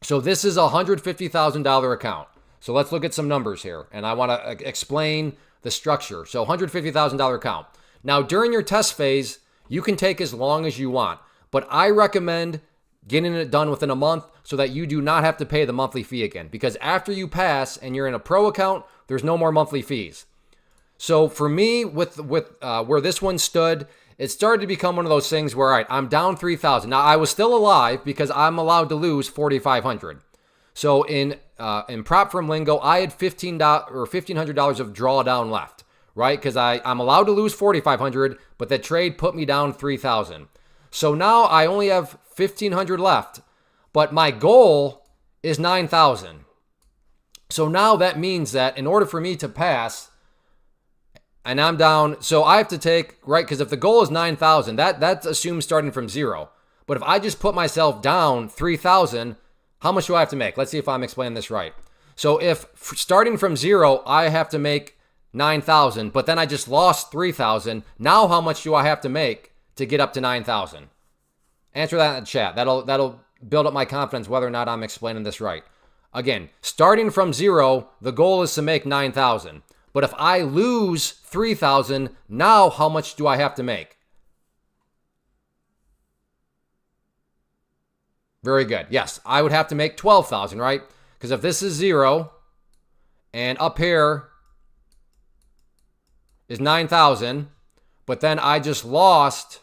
So this is a $150,000 account. So let's look at some numbers here. And I want to explain the structure. So $150,000 account. Now, during your test phase, you can take as long as you want. But I recommend getting it done within a month so that you do not have to pay the monthly fee again. Because after you pass and you're in a pro account, there's no more monthly fees. So for me, with where this one stood, it started to become one of those things where, all right, I'm down 3,000. Now, I was still alive because I'm allowed to lose 4,500. So in prop firm lingo, I had $1,500 or $1,500 of drawdown left, right? Because I'm allowed to lose 4,500, but the trade put me down 3,000. So now I only have 1,500 left, but my goal is 9,000. So now that means that in order for me to pass, and I'm down, so I have to take, right, because if the goal is 9,000, that assumes starting from zero. But if I just put myself down 3,000, how much do I have to make? Let's see if I'm explaining this right. So if starting from zero, I have to make 9,000, but then I just lost 3,000, now how much do I have to make to get up to 9,000? Answer that in the chat. That'll build up my confidence whether or not I'm explaining this right. Again, starting from zero, the goal is to make 9,000. But if I lose 3,000, now how much do I have to make? Very good. Yes, I would have to make 12,000, right? Because if this is zero and up here is 9,000, but then I just lost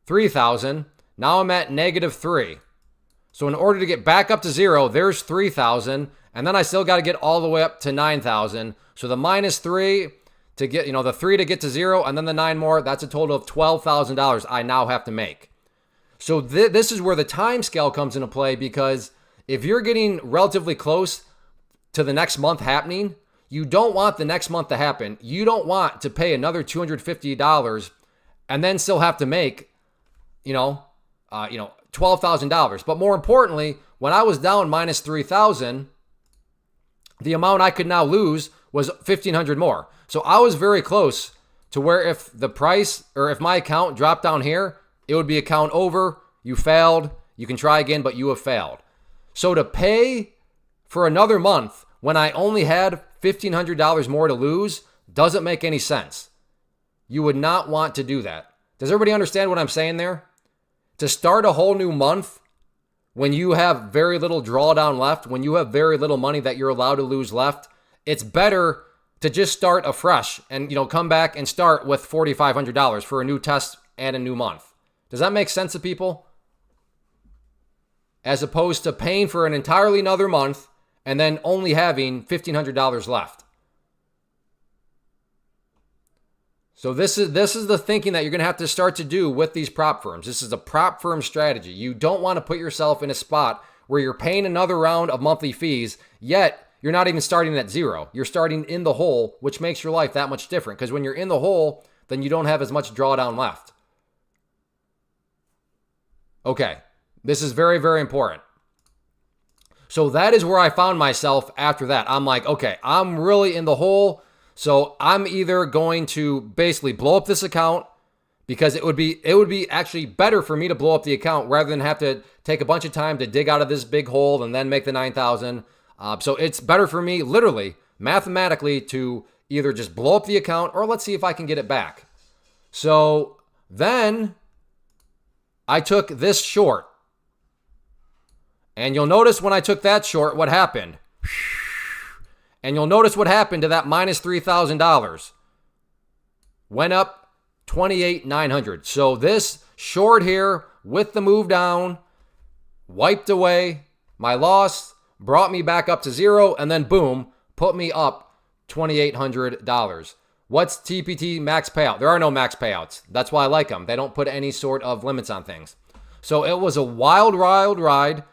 3,000, now I'm at -3. So in order to get back up to zero, there's 3,000. And then I still got to get all the way up to 9,000. So the -3 to get, the 3 to get to zero, and then the 9 more, that's a total of $12,000 I now have to make. So this is where the time scale comes into play, because if you're getting relatively close to the next month happening, you don't want the next month to happen. You don't want to pay another $250 and then still have to make, $12,000. But more importantly, when I was down -3,000, the amount I could now lose was 1,500 more. So I was very close to where if the price or if my account dropped down here, it would be account over. You failed. You can try again, but you have failed. So to pay for another month when I only had $1,500 more to lose doesn't make any sense. You would not want to do that. Does everybody understand what I'm saying there? To start a whole new month when you have very little drawdown left, when you have very little money that you're allowed to lose left, it's better to just start afresh and, come back and start with $4,500 for a new test and a new month. Does that make sense to people? As opposed to paying for an entirely another month and then only having $1,500 left. So this is the thinking that you're going to have to start to do with these prop firms. This is a prop firm strategy. You don't want to put yourself in a spot where you're paying another round of monthly fees, yet you're not even starting at zero. You're starting in the hole, which makes your life that much different. Because when you're in the hole, then you don't have as much drawdown left. Okay, this is very, very important. So that is where I found myself after that. I'm like, okay, I'm really in the hole. So I'm either going to basically blow up this account, because it would be actually better for me to blow up the account rather than have to take a bunch of time to dig out of this big hole and then make the 9,000. So it's better for me, literally, mathematically, to either just blow up the account or let's see if I can get it back. So then I took this short. And you'll notice when I took that short, what happened. And you'll notice what happened to that -$3,000. Went up 28,900. So this short here with the move down wiped away my loss, brought me back up to zero, and then boom, put me up $2,800. What's TPT max payout? There are no max payouts. That's why I like them. They don't put any sort of limits on things. So it was a wild ride.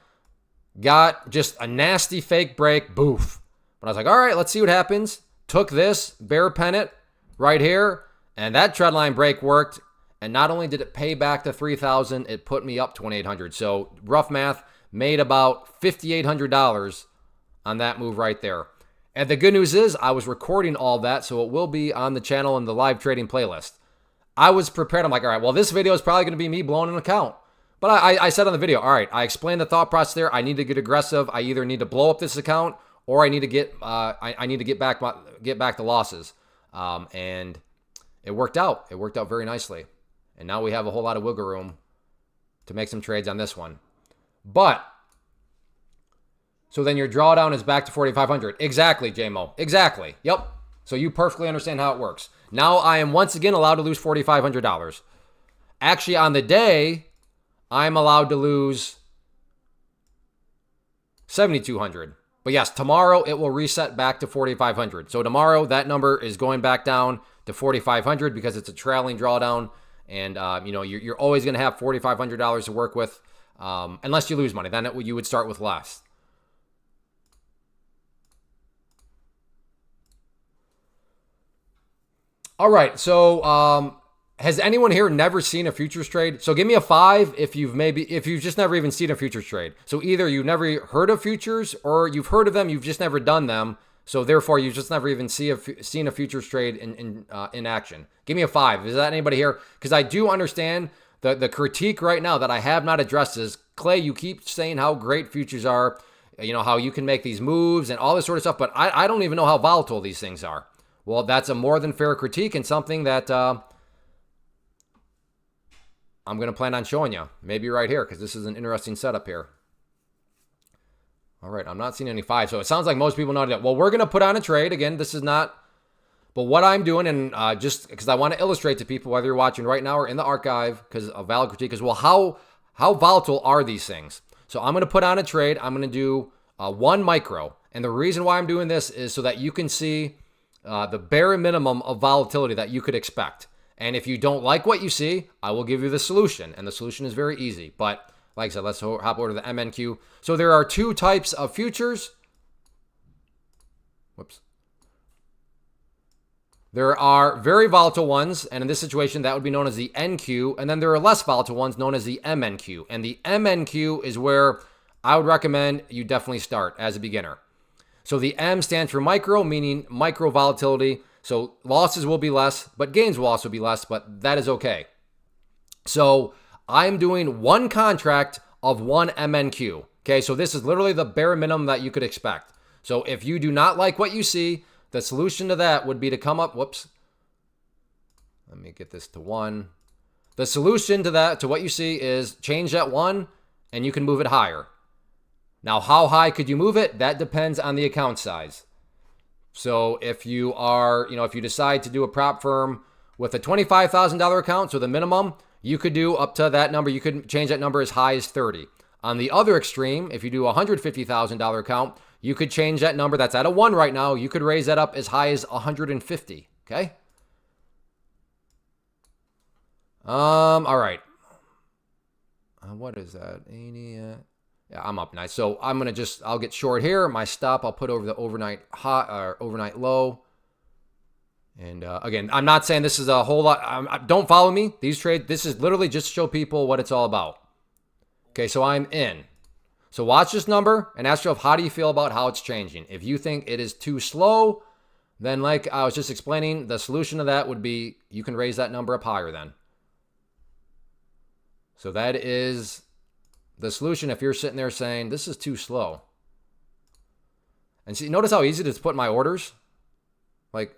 Got just a nasty fake break. Boof. But I was like, all right, let's see what happens. Took this bear pennant right here, and that trendline break worked. And not only did it pay back the 3,000, it put me up 2,800. So rough math, made about $5,800 on that move right there. And the good news is I was recording all that, so it will be on the channel in the live trading playlist. I was prepared. I'm like, all right, well, this video is probably going to be me blowing an account. But I said on the video, all right, I explained the thought process there. I need to get aggressive. I either need to blow up this account or I need to get I need to get back the losses. And it worked out. It worked out very nicely. And now we have a whole lot of wiggle room to make some trades on this one. But so then your drawdown is back to 4,500. Exactly, JMO. Exactly. Yep. So you perfectly understand how it works. Now I am once again allowed to lose $4,500. Actually, on the day, I'm allowed to lose $7,200. But yes, tomorrow it will reset back to 4,500. So tomorrow that number is going back down to 4,500 because it's a trailing drawdown. And, you're always going to have $4,500 to work with unless you lose money. Then you would start with less. All right. So has anyone here never seen a futures trade? So give me a 5 if you've just never even seen a futures trade. So either you've never heard of futures or you've heard of them, you've just never done them. So therefore, you've just never even seen a futures trade in action. Give me a 5. Is that anybody here? Because I do understand the critique right now that I have not addressed is, Clay, you keep saying how great futures are, how you can make these moves and all this sort of stuff, but I don't even know how volatile these things are. Well, that's a more than fair critique and something that I'm going to plan on showing you. Maybe right here, because this is an interesting setup here. All right, I'm not seeing any 5. So it sounds like most people know that. Well, we're going to put on a trade. Again, this is not, but what I'm doing, and just because I want to illustrate to people, whether you're watching right now or in the archive, because a valid critique is, well, how volatile are these things? So I'm going to put on a trade. I'm going to do 1 micro. And the reason why I'm doing this is so that you can see the bare minimum of volatility that you could expect. And if you don't like what you see, I will give you the solution. And the solution is very easy. But like I said, let's hop over to the MNQ. So there are 2 types of futures. Whoops. There are very volatile ones. And in this situation, that would be known as the NQ. And then there are less volatile ones known as the MNQ. And the MNQ is where I would recommend you definitely start as a beginner. So the M stands for micro, meaning micro volatility. So losses will be less, but gains will also be less, but that is okay. So I'm doing 1 contract of 1 MNQ. Okay, so this is literally the bare minimum that you could expect. So if you do not like what you see, the solution to that would be to come up, whoops. Let me get this to 1. The solution to that, to what you see, is change that 1 and you can move it higher. Now, how high could you move it? That depends on the account size. So if you are, if you decide to do a prop firm with a $25,000 account, so the minimum, you could do up to that number. You could change that number as high as 30. On the other extreme, if you do a $150,000 account, you could change that number. That's at a 1 right now. You could raise that up as high as 150. Okay. All right. What is that? 80. Yeah, I'm up nice. So I'm going to I'll get short here. My stop, I'll put over the overnight high or overnight low. And again, I'm not saying this is a whole lot. Don't follow me. These trades, this is literally just to show people what it's all about. Okay, so I'm in. So watch this number and ask yourself, how do you feel about how it's changing? If you think it is too slow, then like I was just explaining, the solution to that would be you can raise that number up higher then. So that is the solution if you're sitting there saying, this is too slow. And see, notice how easy it is to put my orders? Like,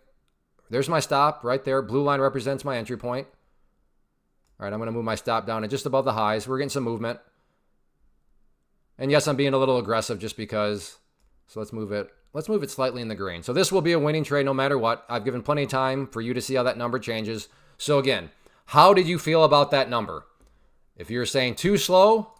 there's my stop right there. Blue line represents my entry point. All right, I'm going to move my stop down to just above the highs. We're getting some movement. And yes, I'm being a little aggressive just because. So let's move it. Let's move it slightly in the green. So this will be a winning trade no matter what. I've given plenty of time for you to see how that number changes. So again, how did you feel about that number? If you're saying too slow,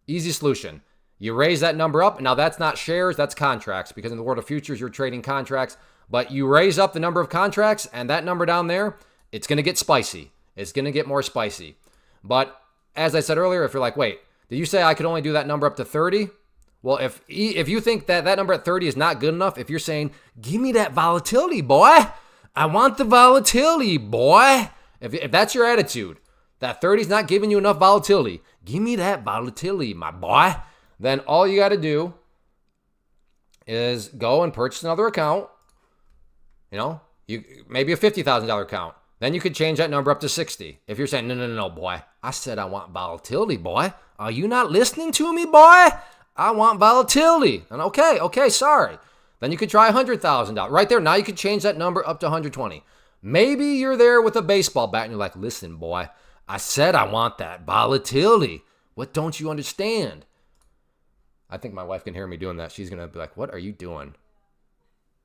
easy solution. You raise that number up. Now that's not shares, that's contracts, because in the world of futures, you're trading contracts. But you raise up the number of contracts and that number down there, it's going to get spicy. It's going to get more spicy. But as I said earlier, if you're like, wait, did you say I could only do that number up to 30? Well, if you think that number at 30 is not good enough, if you're saying, give me that volatility, boy. I want the volatility, boy. If that's your attitude, that 30 is not giving you enough volatility, give me that volatility, my boy. Then all you got to do is go and purchase another account. You know, maybe a $50,000 account. Then you could change that number up to 60. If you're saying, no, boy, I said I want volatility, boy. Are you not listening to me, boy? I want volatility. And okay, sorry. Then you could try $100,000. Right there, now you could change that number up to 120. Maybe you're there with a baseball bat and you're like, listen, boy, I said I want that volatility. What don't you understand? I think my wife can hear me doing that. She's going to be like, what are you doing?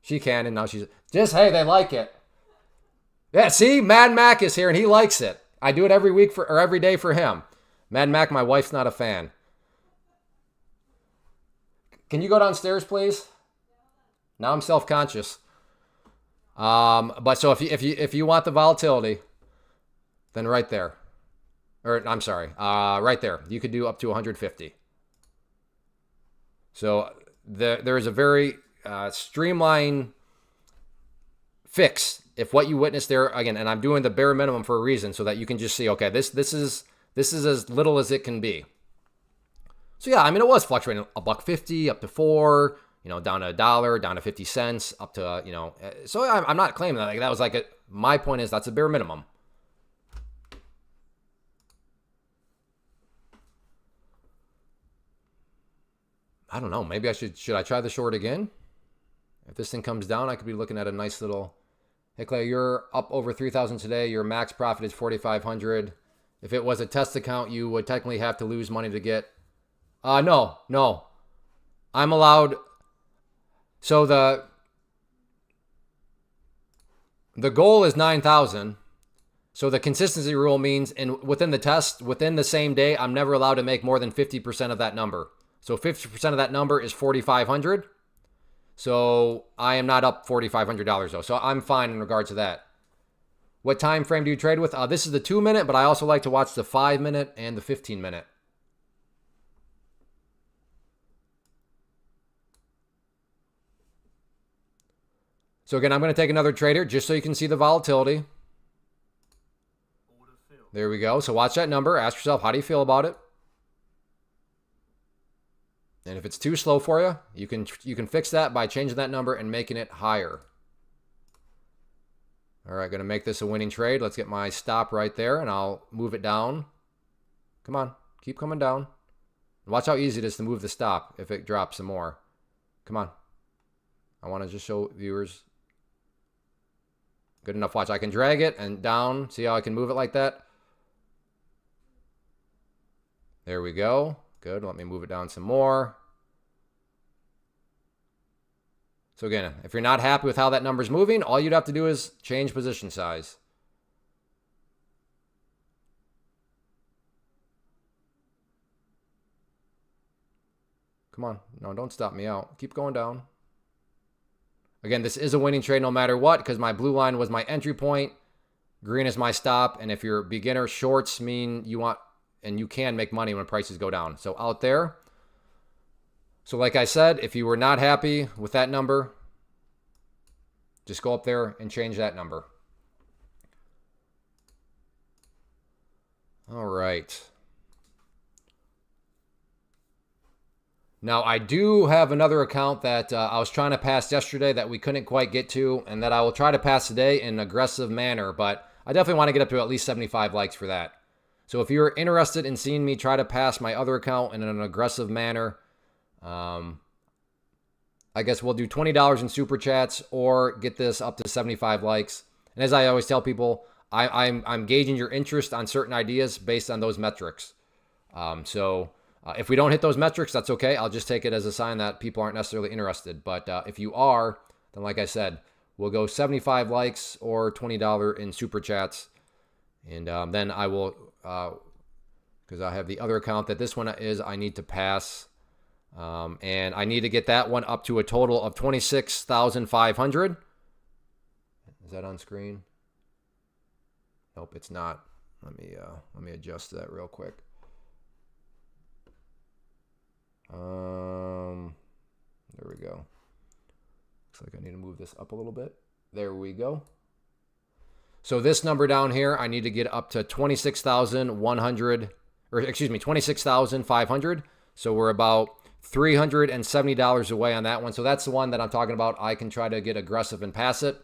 She can, and now she's just, hey, they like it. Yeah, see, Mad Mac is here and he likes it. I do it every week or every day for him. Mad Mac, my wife's not a fan. Can you go downstairs, please? Now I'm self-conscious. But so if you want the volatility, then right there, or I'm sorry, right there, you could do up to 150. So there is a very streamlined fix. If what you witnessed there, again, and I'm doing the bare minimum for a reason so that you can just see, okay, this is as little as it can be. So yeah, I mean, it was fluctuating $1.50 up to $4, down to $1, down to 50 cents, up to, so I'm not claiming that. Like, that was like my point is that's a bare minimum. I don't know. Maybe should I try the short again? If this thing comes down, I could be looking at a nice little, hey Clay, you're up over 3,000 today. Your max profit is 4,500. If it was a test account, you would technically have to lose money to get, no. I'm allowed. So the goal is 9,000. So the consistency rule means within the test, within the same day, I'm never allowed to make more than 50% of that number. So 50% of that number is 4,500. So I am not up $4,500 though. So I'm fine in regards to that. What time frame do you trade with? This is the 2-minute, but I also like to watch the 5-minute and the 15-minute. So again, I'm going to take another trade here just so you can see the volatility. There we go. So watch that number. Ask yourself, how do you feel about it? And if it's too slow for you, you can fix that by changing that number and making it higher. All right, going to make this a winning trade. Let's get my stop right there, and I'll move it down. Come on, keep coming down. Watch how easy it is to move the stop if it drops some more. Come on. I want to just show viewers. Good enough. Watch, I can drag it and down. See how I can move it like that? There we go. Good. Let me move it down some more. So again, if you're not happy with how that number's moving, all you'd have to do is change position size. Come on. No, don't stop me out. Keep going down. Again, this is a winning trade no matter what because my blue line was my entry point. Green is my stop. And if you're beginner, shorts mean you want and you can make money when prices go down. So out there. So like I said, if you were not happy with that number, just go up there and change that number. All right. Now, I do have another account that I was trying to pass yesterday that we couldn't quite get to, and that I will try to pass today in an aggressive manner, but I definitely want to get up to at least 75 likes for that. So if you're interested in seeing me try to pass my other account in an aggressive manner, I guess we'll do $20 in super chats or get this up to 75 likes. And as I always tell people, I'm gauging your interest on certain ideas based on those metrics. If we don't hit those metrics, that's okay. I'll just take it as a sign that people aren't necessarily interested. But if you are, then like I said, we'll go 75 likes or $20 in super chats. And then I will, because I have the other account that this one is, I need to pass. And I need to get that one up to a total of 26,500. Is that on screen? Nope, it's not. Let me adjust that real quick. There we go. Looks like I need to move this up a little bit. There we go. So this number down here, I need to get up to 26,100, or excuse me, 26,500. So we're about $370 away on that one. So that's the one that I'm talking about. I can try to get aggressive and pass it.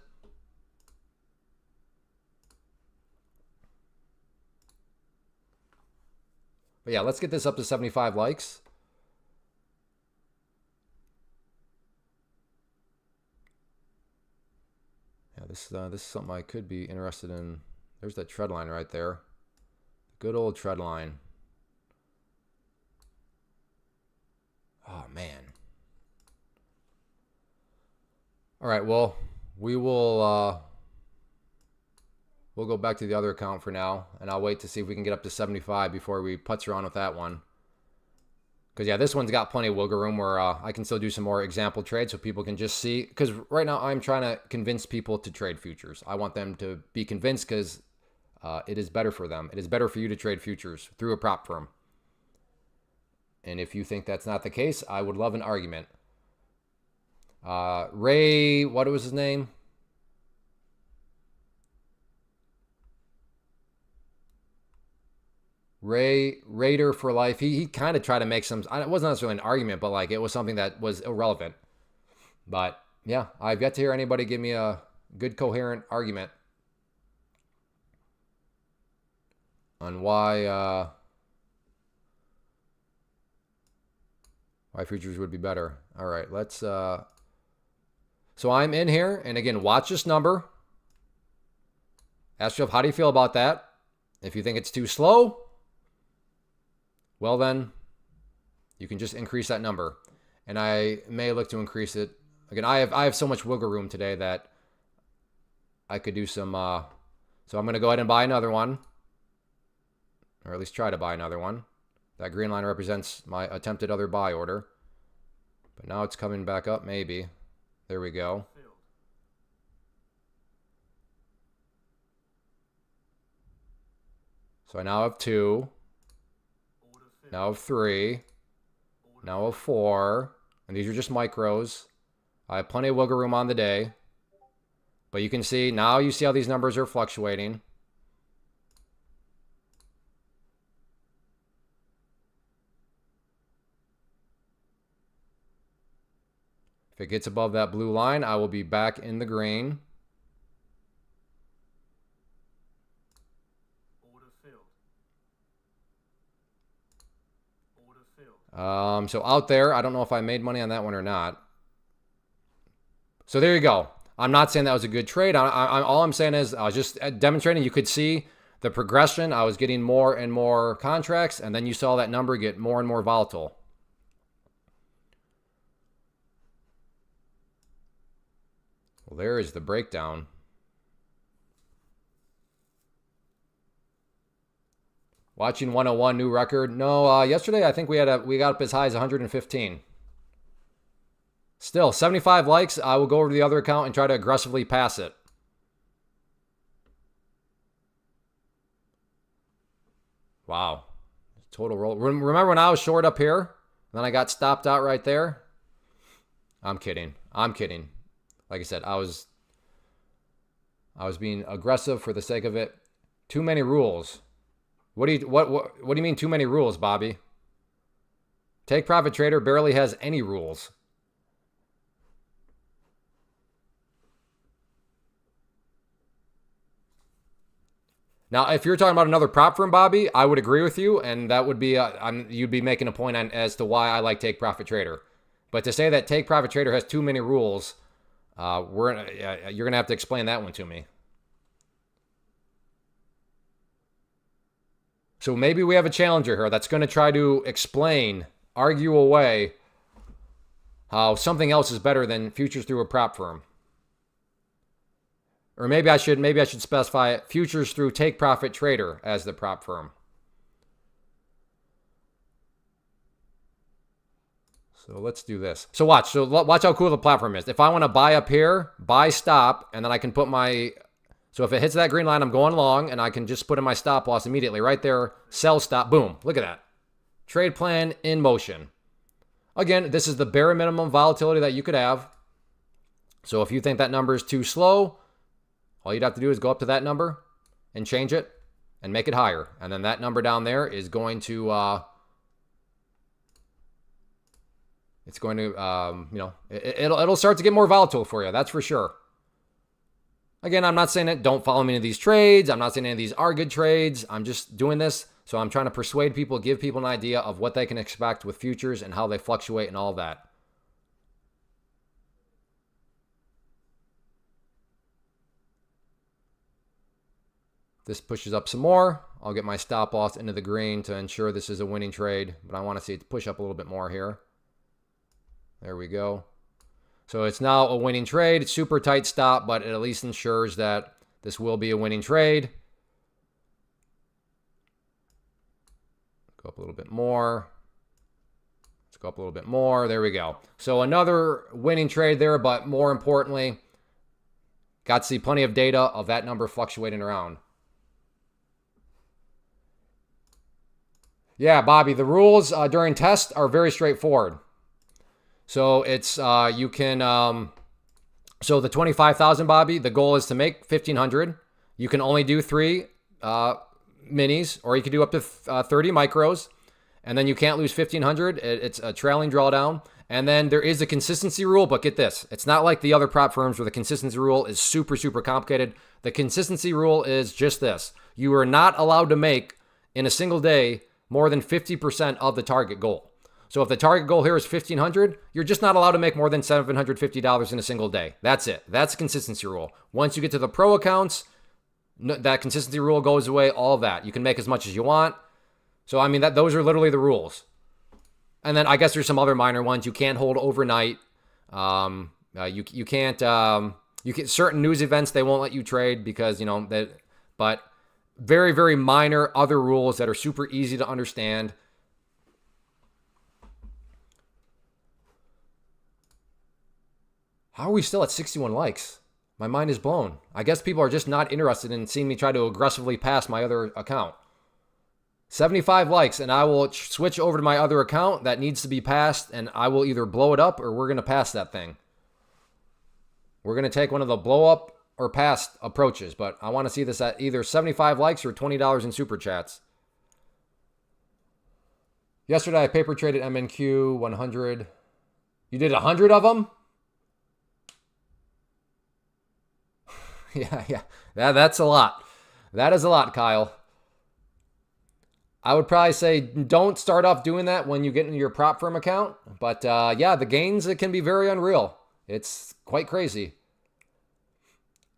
But yeah, let's get this up to 75 likes. Yeah, this is something I could be interested in. There's that trend line right there. Good old trend line. Oh, man. All right, well, we will we'll go back to the other account for now, and I'll wait to see if we can get up to 75 before we putz around with that one. Because, yeah, this one's got plenty of wiggle room where I can still do some more example trades so people can just see. Because right now I'm trying to convince people to trade futures. I want them to be convinced because it is better for them. It is better for you to trade futures through a prop firm. And if you think that's not the case, I would love an argument. Ray, what was his name? Raider for life. He kind of tried to make some, it wasn't necessarily an argument, but like it was something that was irrelevant. But yeah, I've yet to hear anybody give me a good coherent argument on why futures would be better. All right, let's so I'm in here, and again, watch this number. Ask yourself, how do you feel about that? If you think it's too slow, well then, you can just increase that number. And I may look to increase it. Again, I have so much wiggle room today that I could do some, so I'm going to go ahead and buy another one. Or at least try to buy another one. That green line represents my attempted other buy order. But now it's coming back up, maybe. There we go. So I now have 2. Now of 3. Now of 4. And these are just micros. I have plenty of wiggle room on the day. But you can see, now you see how these numbers are fluctuating. If it gets above that blue line, I will be back in the green. So out there, I don't know if I made money on that one or not. So there you go. I'm not saying that was a good trade. All I'm saying is I was just demonstrating. You could see the progression. I was getting more and more contracts, and then you saw that number get more and more volatile. Well, there is the breakdown. Watching 101, new record. No, yesterday I think we got up as high as 115. Still, 75 likes. I will go over to the other account and try to aggressively pass it. Wow. Total roll. Remember when I was short up here? Then I got stopped out right there? I'm kidding. I'm kidding. Like I said, I was being aggressive for the sake of it. Too many rules. What do you mean too many rules, Bobby? Take Profit Trader barely has any rules. Now, if you're talking about another prop firm, Bobby, I would agree with you, and that would be you'd be making a point on as to why I like Take Profit Trader. But to say that Take Profit Trader has too many rules, you're gonna have to explain that one to me. So maybe we have a challenger here that's going to try to explain, argue away how something else is better than futures through a prop firm. Or maybe I should specify futures through Take Profit Trader as the prop firm. So let's do this. So watch how cool the platform is. If I want to buy up here, buy stop, and then I can put my, so if it hits that green line, I'm going long, and I can just put in my stop loss immediately. Right there, sell stop, boom. Look at that. Trade plan in motion. Again, this is the bare minimum volatility that you could have. So if you think that number is too slow, all you'd have to do is go up to that number and change it and make it higher. And then that number down there is going to, it's going to, it'll start to get more volatile for you. That's for sure. Again, I'm not saying that don't follow me into these trades. I'm not saying any of these are good trades. I'm just doing this So I'm trying to persuade people, give people an idea of what they can expect with futures and how they fluctuate and all that. This pushes up some more. I'll get my stop loss into the green to ensure this is a winning trade, but I want to see it push up a little bit more here. There we go. So it's now a winning trade. It's super tight stop, but it at least ensures that this will be a winning trade. Go up a little bit more. Let's go up a little bit more. There we go. So another winning trade there, but more importantly, got to see plenty of data of that number fluctuating around. Yeah, Bobby, the rules during tests are very straightforward. So it's, you can, so the 25,000, Bobby, the goal is to make 1,500. You can only do 3 minis, or you can do up to 30 micros, and then you can't lose 1,500. It's a trailing drawdown. And then there is a consistency rule, but get this. It's not like the other prop firms where the consistency rule is super, super complicated. The consistency rule is just this. You are not allowed to make in a single day more than 50% of the target goal. So if the target goal here is 1,500, you're just not allowed to make more than $750 in a single day. That's it. That's the consistency rule. Once you get to the pro accounts, that consistency rule goes away, all of that. You can make as much as you want. So, I mean, those are literally the rules. And then I guess there's some other minor ones. You can't hold overnight. You can't, certain news events, they won't let you trade because, you know, but very, very minor other rules that are super easy to understand. How are we still at 61 likes? My mind is blown. I guess people are just not interested in seeing me try to aggressively pass my other account. 75 likes, and I will switch over to my other account that needs to be passed, and I will either blow it up or we're going to pass that thing. We're going to take one of the blow up or pass approaches, but I want to see this at either 75 likes or $20 in super chats. Yesterday, I paper traded MNQ 100. You did 100 of them? Yeah. That's a lot. That is a lot, Kyle. I would probably say don't start off doing that when you get into your prop firm account. But yeah, the gains, it can be very unreal. It's quite crazy.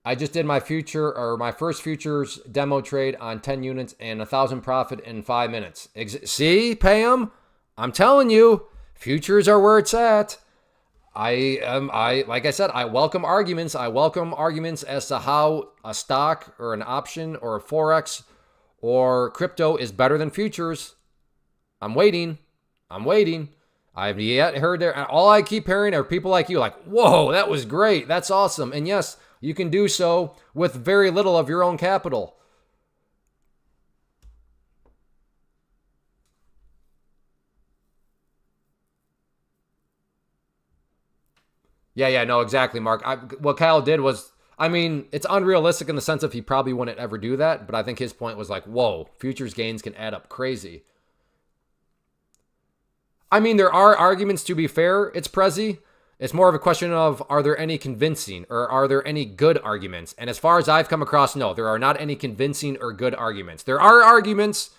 I just did my first futures demo trade on 10 units and 1,000 profit in 5 minutes. See, Pam? I'm telling you, futures are where it's at. Like I said, I welcome arguments. I welcome arguments as to how a stock or an option or a Forex or crypto is better than futures. I'm waiting. I've yet heard there. All I keep hearing are people like you like, whoa, that was great. That's awesome. And yes, you can do so with very little of your own capital. Yeah, no, exactly, Mark. What Kyle did was, I mean, it's unrealistic in the sense of he probably wouldn't ever do that, but I think his point was like, whoa, futures gains can add up crazy. I mean, there are arguments, to be fair. It's Prezi. It's more of a question of, are there any convincing or are there any good arguments? And as far as I've come across, no, there are not any convincing or good arguments. There are arguments,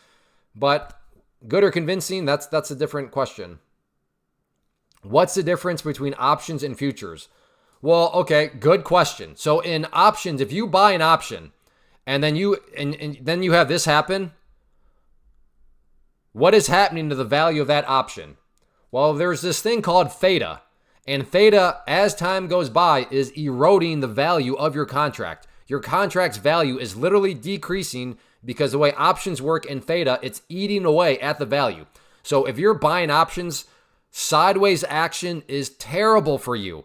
but good or convincing, that's a different question. What's the difference between options and futures? Well, okay, good question. So in options, if you buy an option and then you have this happen, what is happening to the value of that option? Well, there's this thing called theta, and theta, as time goes by, is eroding the value of your contract. Your contract's value is literally decreasing because the way options work in theta, it's eating away at the value. So if you're buying options, sideways action is terrible for you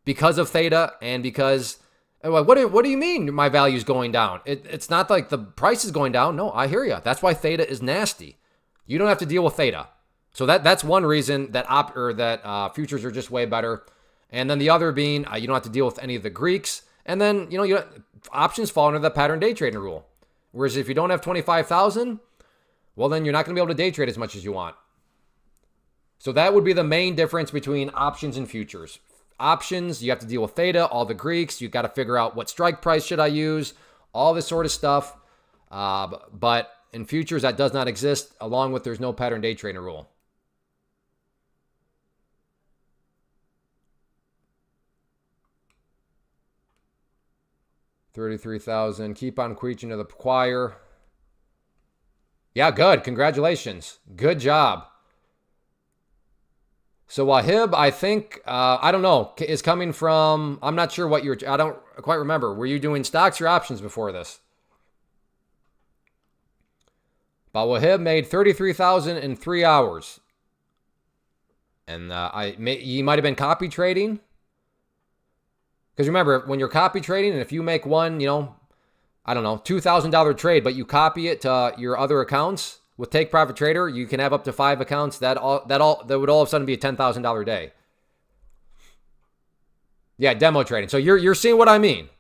because of theta and because, what do you mean my value is going down? It's not like the price is going down. No, I hear you. That's why theta is nasty. You don't have to deal with theta. So that's one reason that futures are just way better. And then the other being you don't have to deal with any of the Greeks. And then, options fall under the pattern day trading rule. Whereas if you don't have 25,000, well, then you're not going to be able to day trade as much as you want. So that would be the main difference between options and futures. Options, you have to deal with theta, all the Greeks. You've got to figure out what strike price should I use, all this sort of stuff. But in futures, that does not exist, along with there's no pattern day trader rule. $33,000. Keep on preaching to the choir. Yeah, good. Congratulations. Good job. So Wahib, I think, I don't know, is coming from, I'm not sure what I don't quite remember. Were you doing stocks or options before this? But Wahib made $33,000 in 3 hours. And you might have been copy trading. Because remember, when you're copy trading, and if you make one, I don't know, $2,000 trade, but you copy it to your other accounts, with Take Profit Trader, you can have up to 5 accounts. That would all of a sudden be a $10,000 day. Yeah, demo trading. So you're seeing what I mean.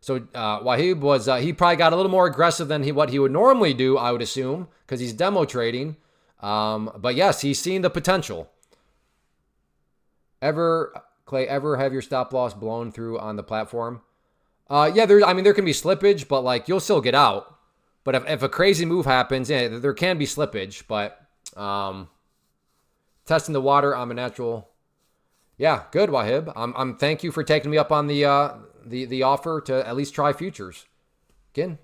So Wahib was he probably got a little more aggressive than what he would normally do, I would assume, because he's demo trading. But yes, he's seen the potential. Clay, ever have your stop loss blown through on the platform? Yeah, there can be slippage, but like you'll still get out. But if a crazy move happens, yeah, there can be slippage. But testing the water, I'm a natural. Yeah, good, Wahib. I'm thank you for taking me up on the offer to at least try futures. Again,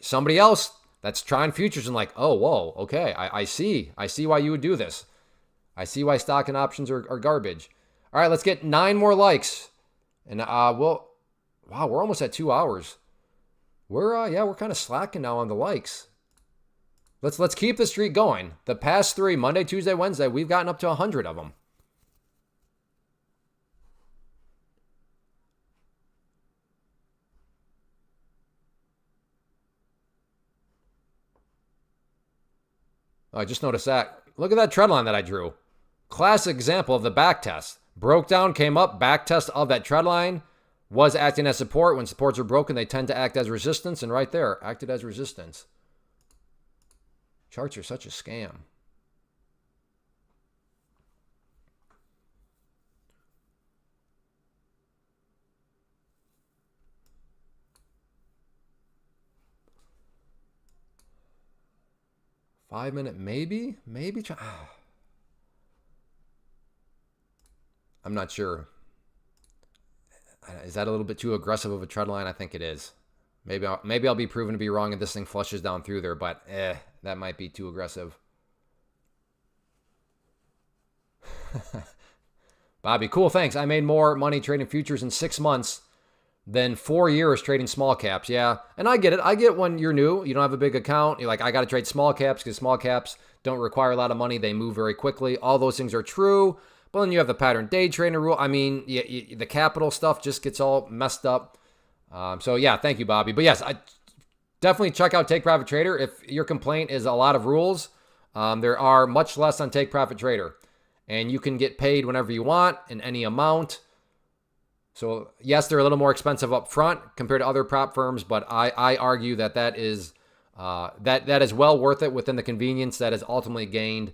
somebody else that's trying futures and like, oh, whoa, okay, I see why you would do this. I see why stock and options are garbage. All right, let's get 9 more likes, and wow, we're almost at 2 hours. We're kind of slacking now on the likes. Let's keep the streak going. The past 3, Monday, Tuesday, Wednesday, we've gotten up to 100 of them. Oh, I just noticed that. Look at that trend line that I drew. Classic example of the back test. Broke down, came up, back test of that trend line. Was acting as support. When supports are broken, they tend to act as resistance. And right there, acted as resistance. Charts are such a scam. Five-minute, maybe? I'm not sure. Is that a little bit too aggressive of a trend line? I think it is. Maybe I'll be proven to be wrong and this thing flushes down through there, but that might be too aggressive. Bobby, cool, thanks. I made more money trading futures in 6 months than 4 years trading small caps. Yeah, and I get it. I get when you're new, you don't have a big account. You're like, I got to trade small caps because small caps don't require a lot of money. They move very quickly. All those things are true. But then you have the pattern day trading rule. I mean, the capital stuff just gets all messed up. So yeah, thank you, Bobby. But yes, I definitely check out Take Profit Trader. If your complaint is a lot of rules, there are much less on Take Profit Trader. And you can get paid whenever you want in any amount. So yes, they're a little more expensive up front compared to other prop firms, but I argue that is well worth it within the convenience that is ultimately gained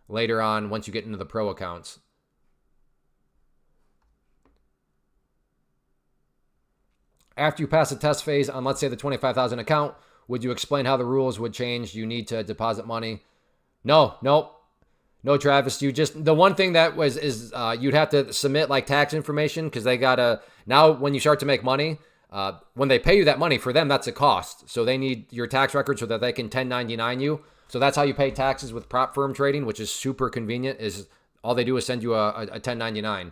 later on once you get into the pro accounts. After you pass the test phase on, let's say, the 25,000 account, would you explain how the rules would change? You need to deposit money. No, Travis. The one thing that is you'd have to submit like tax information because they gotta, now when you start to make money, when they pay you that money, for them, that's a cost. So they need your tax record so that they can 1099 you. So that's how you pay taxes with prop firm trading, which is super convenient, is all they do is send you a 1099.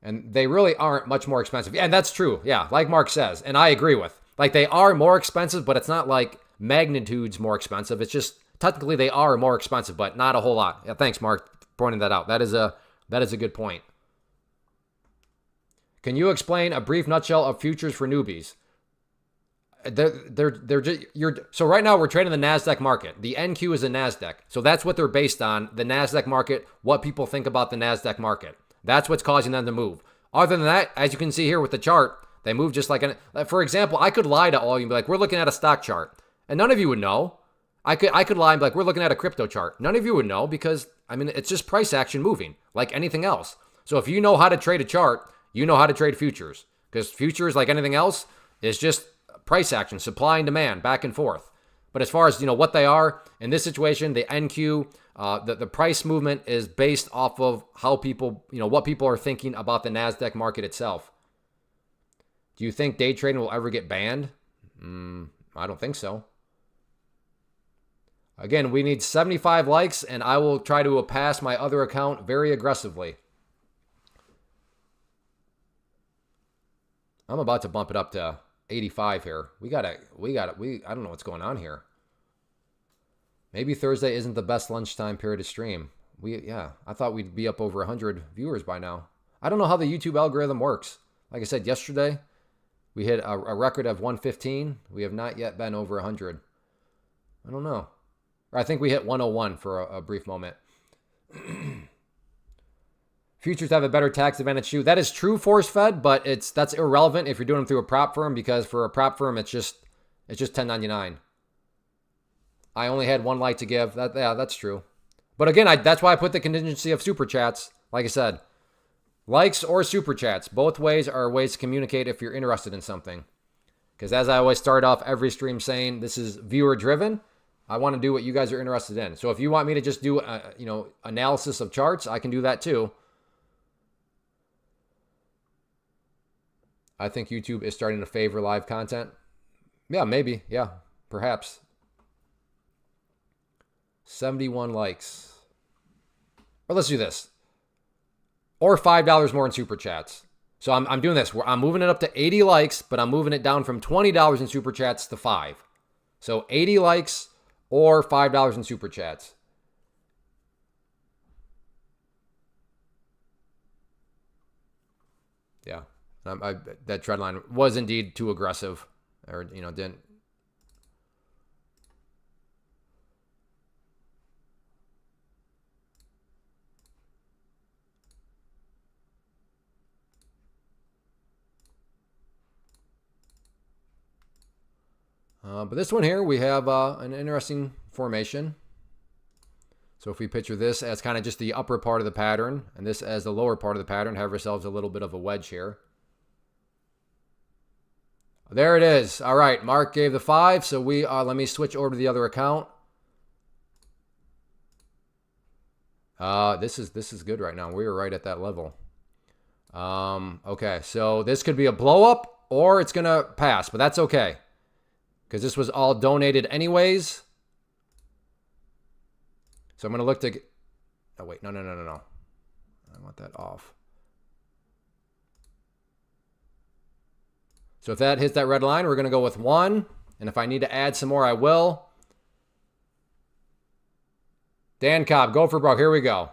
And they really aren't much more expensive. And that's true. Yeah, like Mark says. And I agree with. Like, they are more expensive, but it's not like magnitudes more expensive. It's just, technically, they are more expensive, but not a whole lot. Yeah, thanks, Mark, for pointing that out. That is a good point. Can you explain a brief nutshell of futures for newbies? So right now we're trading the NASDAQ market. The NQ is the NASDAQ. So that's what they're based on, the NASDAQ market, what people think about the NASDAQ market. That's what's causing them to move. Other than that, as you can see here with the chart, they move just like for example, I could lie to all of you and be like, we're looking at a stock chart. And none of you would know. I could lie and be like, we're looking at a crypto chart. None of you would know because, I mean, it's just price action moving like anything else. So if you know how to trade a chart, you know how to trade futures. Because futures, like anything else, is just price action, supply and demand, back and forth. But as far as, what they are, in this situation, the NQ, the price movement is based off of how people, what people are thinking about the NASDAQ market itself. Do you think day trading will ever get banned? I don't think so. Again, we need 75 likes, and I will try to pass my other account very aggressively. I'm about to bump it up to 85 here. I don't know what's going on here. Maybe Thursday isn't the best lunchtime period to stream. I thought we'd be up over 100 viewers by now. I don't know how the YouTube algorithm works. Like I said yesterday, we hit a record of 115. We have not yet been over 100. I don't know. I think we hit 101 for a brief moment. Futures have a better tax advantage too. That is true, Force Fed, but that's irrelevant if you're doing them through a prop firm, because for a prop firm, it's just 1099. I only had one like to give. That's true. But again, that's why I put the contingency of super chats. Like I said, likes or super chats, both ways are ways to communicate if you're interested in something. Because as I always start off every stream saying, this is viewer driven. I want to do what you guys are interested in. So if you want me to just do, analysis of charts, I can do that too. I think YouTube is starting to favor live content. Yeah, maybe. Yeah, perhaps. 71 likes. Or let's do this. Or $5 more in super chats. So I'm doing this. I'm moving it up to 80 likes, but I'm moving it down from $20 in super chats to 5. So 80 likes or $5 in super chats. Yeah. That trend line was indeed too aggressive, or didn't. But this one here, we have an interesting formation. So if we picture this as kind of just the upper part of the pattern, and this as the lower part of the pattern, have ourselves a little bit of a wedge here. There it is. All right, Mark gave the 5, so let me switch over to the other account. This is good right now. We are right at that level. Okay, so this could be a blow up or it's gonna pass, but that's okay, because this was all donated anyways. So I'm gonna look to. Oh wait, no. I want that off. So if that hits that red line, we're going to go with 1. And if I need to add some more, I will. Dan Cobb, go for broke. Here we go.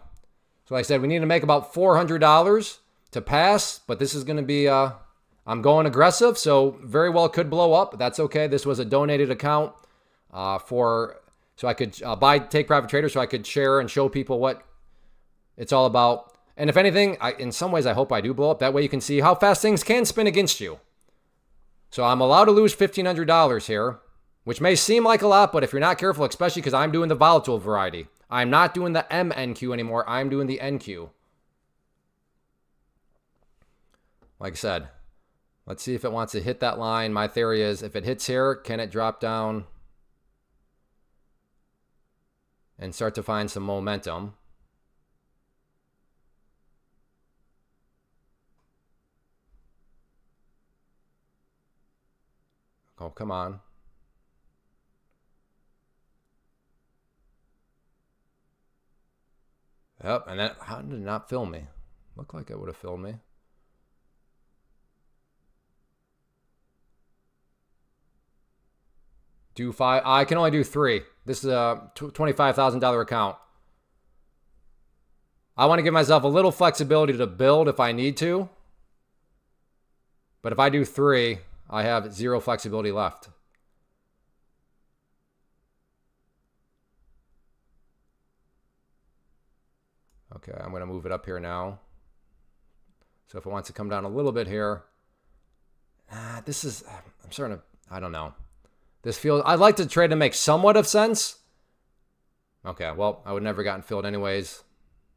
So like I said, we need to make about $400 to pass. But this is going to be, I'm going aggressive. So very well could blow up. That's okay. This was a donated account so I could take private traders, so I could share and show people what it's all about. And if anything, in some ways, I hope I do blow up. That way you can see how fast things can spin against you. So I'm allowed to lose $1,500 here, which may seem like a lot, but if you're not careful, especially because I'm doing the volatile variety, I'm not doing the MNQ anymore. I'm doing the NQ. Like I said, let's see if it wants to hit that line. My theory is if it hits here, can it drop down and start to find some momentum? Oh, come on. Yep, and that, how did it not fill me? Looked like it would have filled me. Do 5. I can only do 3. This is a $25,000 account. I want to give myself a little flexibility to build if I need to. But if I do 3, I have 0 flexibility left. Okay, I'm going to move it up here now. So if it wants to come down a little bit here, I'm starting to, I don't know. This feels, I'd like to trade to make somewhat of sense. Okay, well, I would never gotten filled anyways.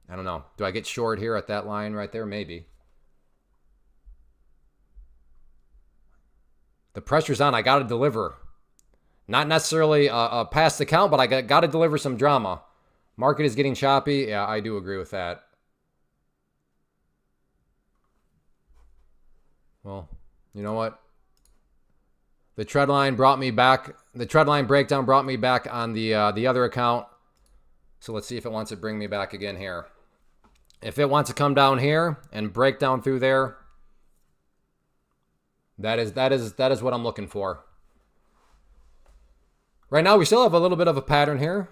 I don't know. Do I get short here at that line right there? Maybe. The pressure's on. I got to deliver. Not necessarily a past account, but I got to deliver some drama. Market is getting choppy. Yeah, I do agree with that. Well, you know what? The trend line brought me back. The trend line breakdown brought me back on the other account. So let's see if it wants to bring me back again here. If it wants to come down here and break down through there, that is what I'm looking for. Right now, we still have a little bit of a pattern here.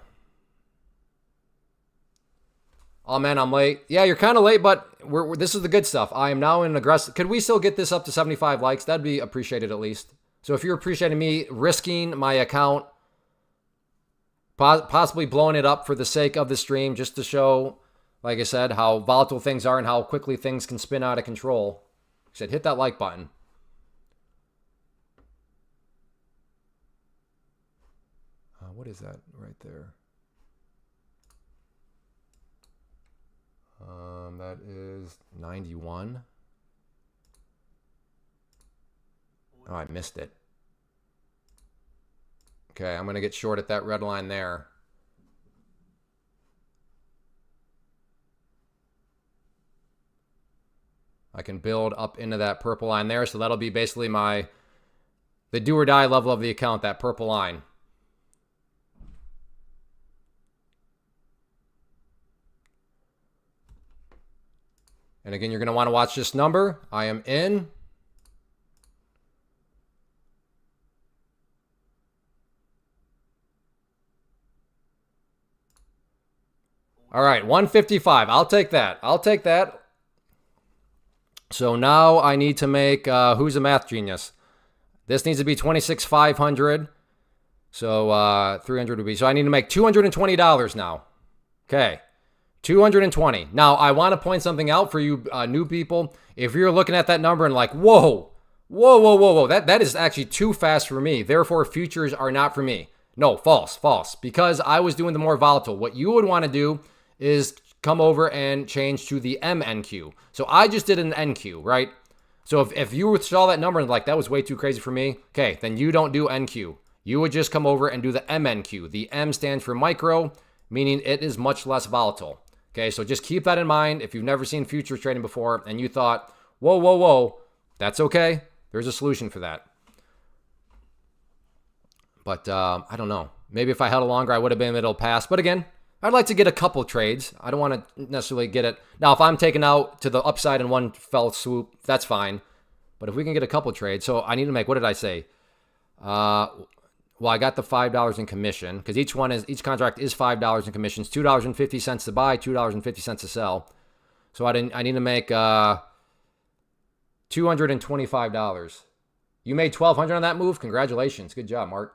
Oh man, I'm late. Yeah, you're kind of late, but this is the good stuff. I am now in aggressive. Could we still get this up to 75 likes? That'd be appreciated at least. So if you're appreciating me risking my account, possibly blowing it up for the sake of the stream, just to show, like I said, how volatile things are and how quickly things can spin out of control, I said hit that like button. What is that right there? That is 91. Oh, I missed it. Okay, I'm going to get short at that red line there. I can build up into that purple line there, so that'll be basically the do or die level of the account, that purple line. And again, you're going to want to watch this number. I am in. All right, 155. I'll take that. I'll take that. So now I need to make, who's a math genius? This needs to be 26,500. So 300 would be. So I need to make $220 now. Okay. 220. Now, I want to point something out for you new people. If you're looking at that number and like, whoa, that is actually too fast for me. Therefore, futures are not for me. No, false. Because I was doing the more volatile. What you would want to do is come over and change to the MNQ. So I just did an NQ, right? So if you saw that number and like, that was way too crazy for me, okay, then you don't do NQ. You would just come over and do the MNQ. The M stands for micro, meaning it is much less volatile. Okay, so just keep that in mind. If you've never seen futures trading before and you thought, whoa, that's okay. There's a solution for that. But I don't know. Maybe if I held it longer, I would have been able to pass. But again, I'd like to get a couple trades. I don't want to necessarily get it. Now, if I'm taken out to the upside in one fell swoop, that's fine. But if we can get a couple trades, so I need to make, what did I say? Well, I got the $5 in commission because each contract is $5 in commissions, $2.50 to buy, $2.50 to sell. So I need to make $225. You made $1,200 on that move. Congratulations, good job, Mark.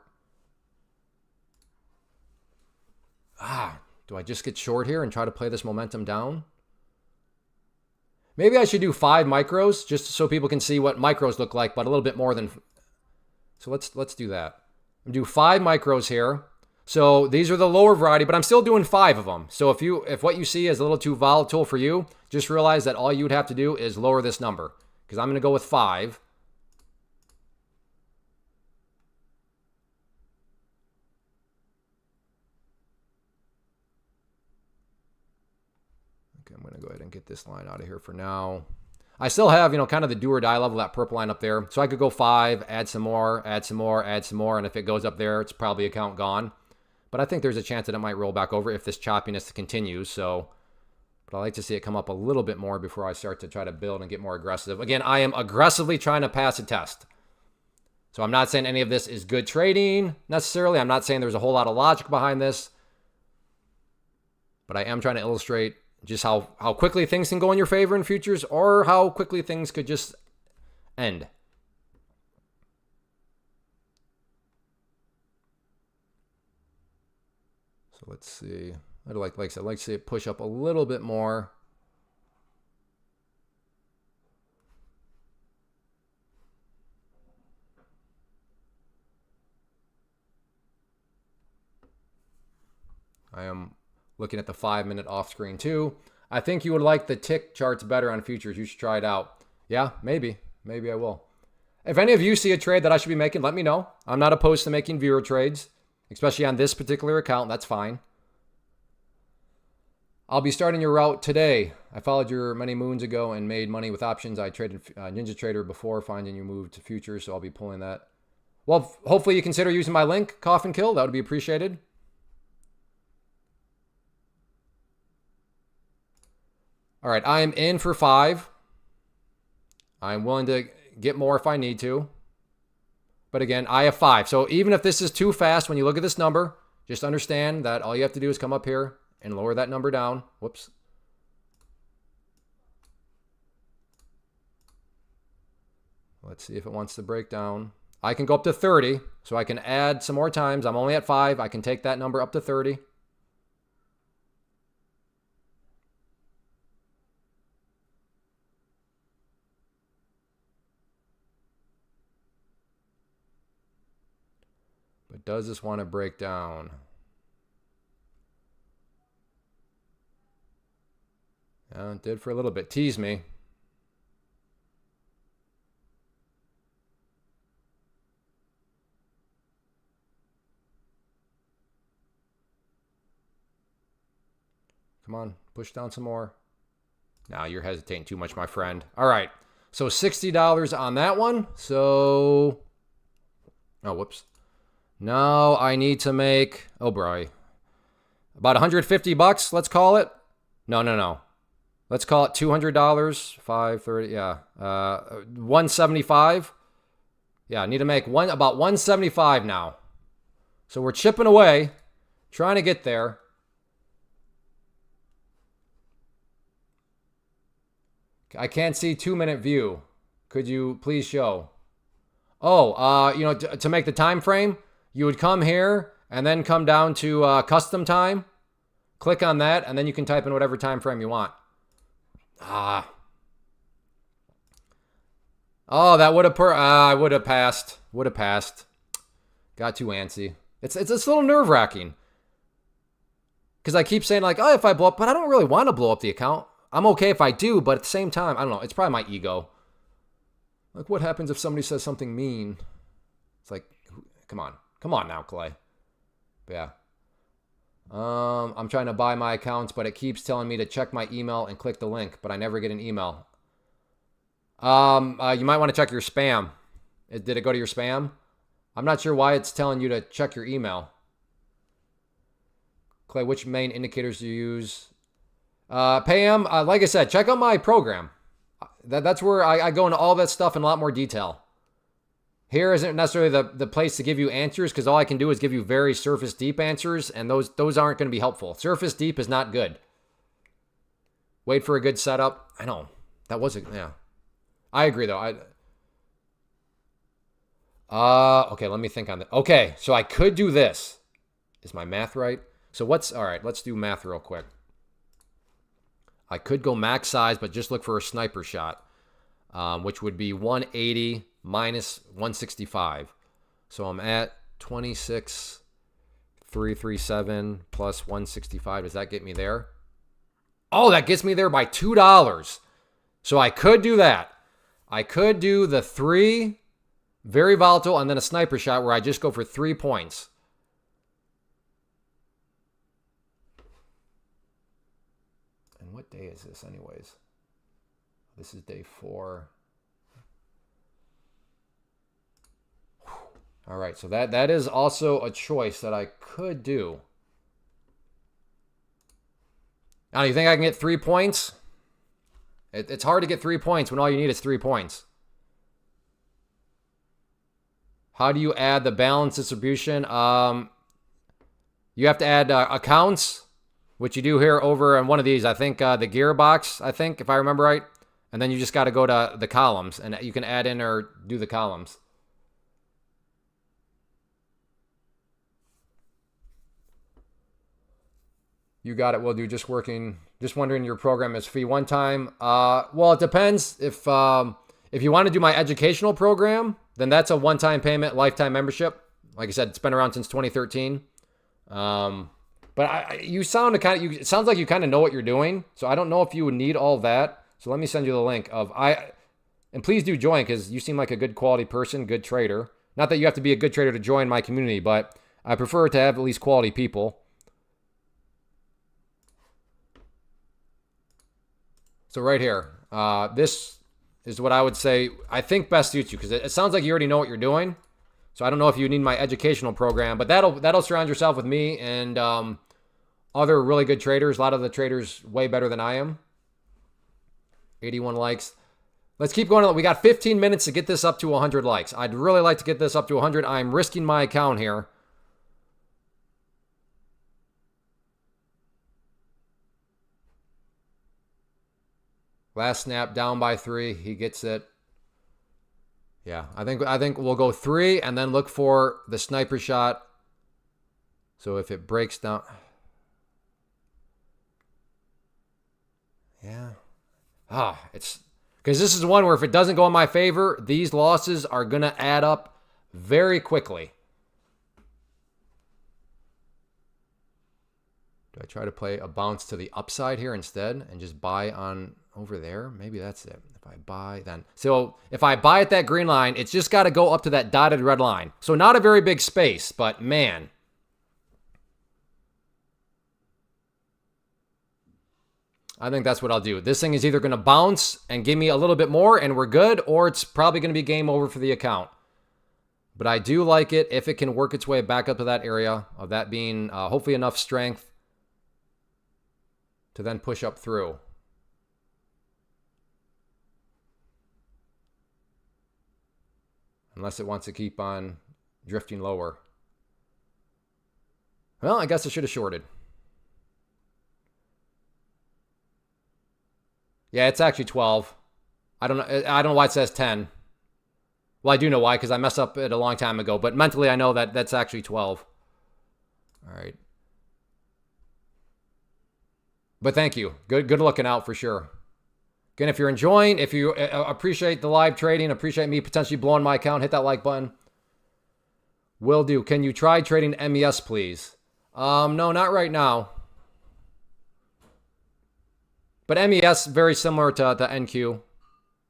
Do I just get short here and try to play this momentum down? Maybe I should do 5 micros just so people can see what micros look like, but a little bit more than. So let's do that. Do 5 micros here. So these are the lower variety, but I'm still doing 5 of them. So if what you see is a little too volatile for you, just realize that all you would have to do is lower this number because I'm going to go with 5. Okay, I'm going to go ahead and get this line out of here for now. I still have, kind of the do or die level, that purple line up there. So I could go 5, add some more, add some more, add some more. And if it goes up there, it's probably account gone. But I think there's a chance that it might roll back over if this choppiness continues. So, but I like to see it come up a little bit more before I start to try to build and get more aggressive. Again, I am aggressively trying to pass a test. So I'm not saying any of this is good trading necessarily. I'm not saying there's a whole lot of logic behind this. But I am trying to illustrate just how quickly things can go in your favor in futures or how quickly things could just end. So let's see. I'd like I said, I'd like to see it push up a little bit more. I am looking at the 5-minute off screen too. I think you would like the tick charts better on futures. You should try it out. Yeah, maybe. Maybe I will. If any of you see a trade that I should be making, let me know. I'm not opposed to making viewer trades, especially on this particular account. That's fine. I'll be starting your route today. I followed your many moons ago and made money with options. I traded Ninja Trader before finding you moved to futures, so I'll be pulling that. Well, hopefully you consider using my link, Coffin Kill. That would be appreciated. All right, I am in for 5. I'm willing to get more if I need to. But again, I have 5. So even if this is too fast, when you look at this number, just understand that all you have to do is come up here and lower that number down. Whoops. Let's see if it wants to break down. I can go up to 30, so I can add some more times. I'm only at 5. I can take that number up to 30. But does this want to break down? It did for a little bit. Tease me. Come on, push down some more. Now you're hesitating too much, my friend. All right, so $60 on that one. So, oh, whoops. Now I need to make, oh, boy, about $150, let's call it. No. Let's call it $200, $530, yeah. 175. Yeah, I need to make about 175 now. So we're chipping away, trying to get there. I can't see 2-minute view. Could you please show? Oh, you know, to make the time frame, you would come here and then come down to custom time. Click on that, and then you can type in whatever time frame you want. Oh, that would have I would have passed. Would have passed. Got too antsy. It's a little nerve-wracking. Because I keep saying like, oh, if I blow up, but I don't really want to blow up the account. I'm okay if I do, but at the same time, I don't know. It's probably my ego. Like, what happens if somebody says something mean? It's like, come on. Come on now, Clay. But yeah. I'm trying to buy my accounts, but it keeps telling me to check my email and click the link, but I never get an email. You might want to check your spam. Did it go to your spam? I'm not sure why it's telling you to check your email. Clay, which main indicators do you use? Pam, like I said, check out my program. That's where I go into all that stuff in a lot more detail. Here isn't necessarily the place to give you answers, because all I can do is give you very surface deep answers, and those aren't going to be helpful. Surface deep is not good. Wait for a good setup. I know. That wasn't, yeah. I agree, though. Okay, let me think on that. Okay, so I could do this. Is my math right? So all right, let's do math real quick. I could go max size, but just look for a sniper shot, which would be 180 minus 165. So I'm at 26,337 plus 165. Does that get me there? Oh, that gets me there by $2. So I could do that. I could do the 3 very volatile and then a sniper shot where I just go for 3 points. And what day is this anyways? This is day 4. All right, so that is also a choice that I could do. Now, you think I can get 3 points? It's hard to get 3 points when all you need is 3 points. How do you add the balance distribution? You have to add accounts, which you do here over on one of these. I think the gearbox, I think, if I remember right. And then you just got to go to the columns, and you can add in or do the columns. You got it, will do. Just wondering your program is free one time. Well, it depends. If you want to do my educational program, then that's a one-time payment, lifetime membership. Like I said, it's been around since 2013. But it sounds like you kind of know what you're doing. So I don't know if you would need all that. So let me send you the link of And please do join because you seem like a good quality person, good trader. Not that you have to be a good trader to join my community, but I prefer to have at least quality people. So right here, this is what I would say I think best suits you because it sounds like you already know what you're doing. So I don't know if you need my educational program, but that'll surround yourself with me and other really good traders. A lot of the traders way better than I am. 81 likes. Let's keep going. We got 15 minutes to get this up to 100 likes. I'd really like to get this up to 100. I'm risking my account here. Last snap down by 3. He gets it. Yeah, I think we'll go 3 and then look for the sniper shot. So if it breaks down. Yeah. It's because this is one where if it doesn't go in my favor, these losses are going to add up very quickly. Do I try to play a bounce to the upside here instead and just buy on over there? Maybe that's it. If I buy, then. So if I buy at that green line, it's just got to go up to that dotted red line. So not a very big space, but man. I think that's what I'll do. This thing is either going to bounce and give me a little bit more and we're good, or it's probably going to be game over for the account. But I do like it if it can work its way back up to that area of that being hopefully enough strength to then push up through. Unless it wants to keep on drifting lower. Well, I guess I should have shorted. Yeah, it's actually 12. I don't know why it says 10. Well, I do know why, because I messed up it a long time ago. But mentally, I know that that's actually 12. All right. But thank you. Good looking out for sure. Again, if you're enjoying, if you appreciate the live trading, appreciate me potentially blowing my account, hit that like button. Will do. Can you try trading MES, please? No, not right now. But MES very similar to NQ.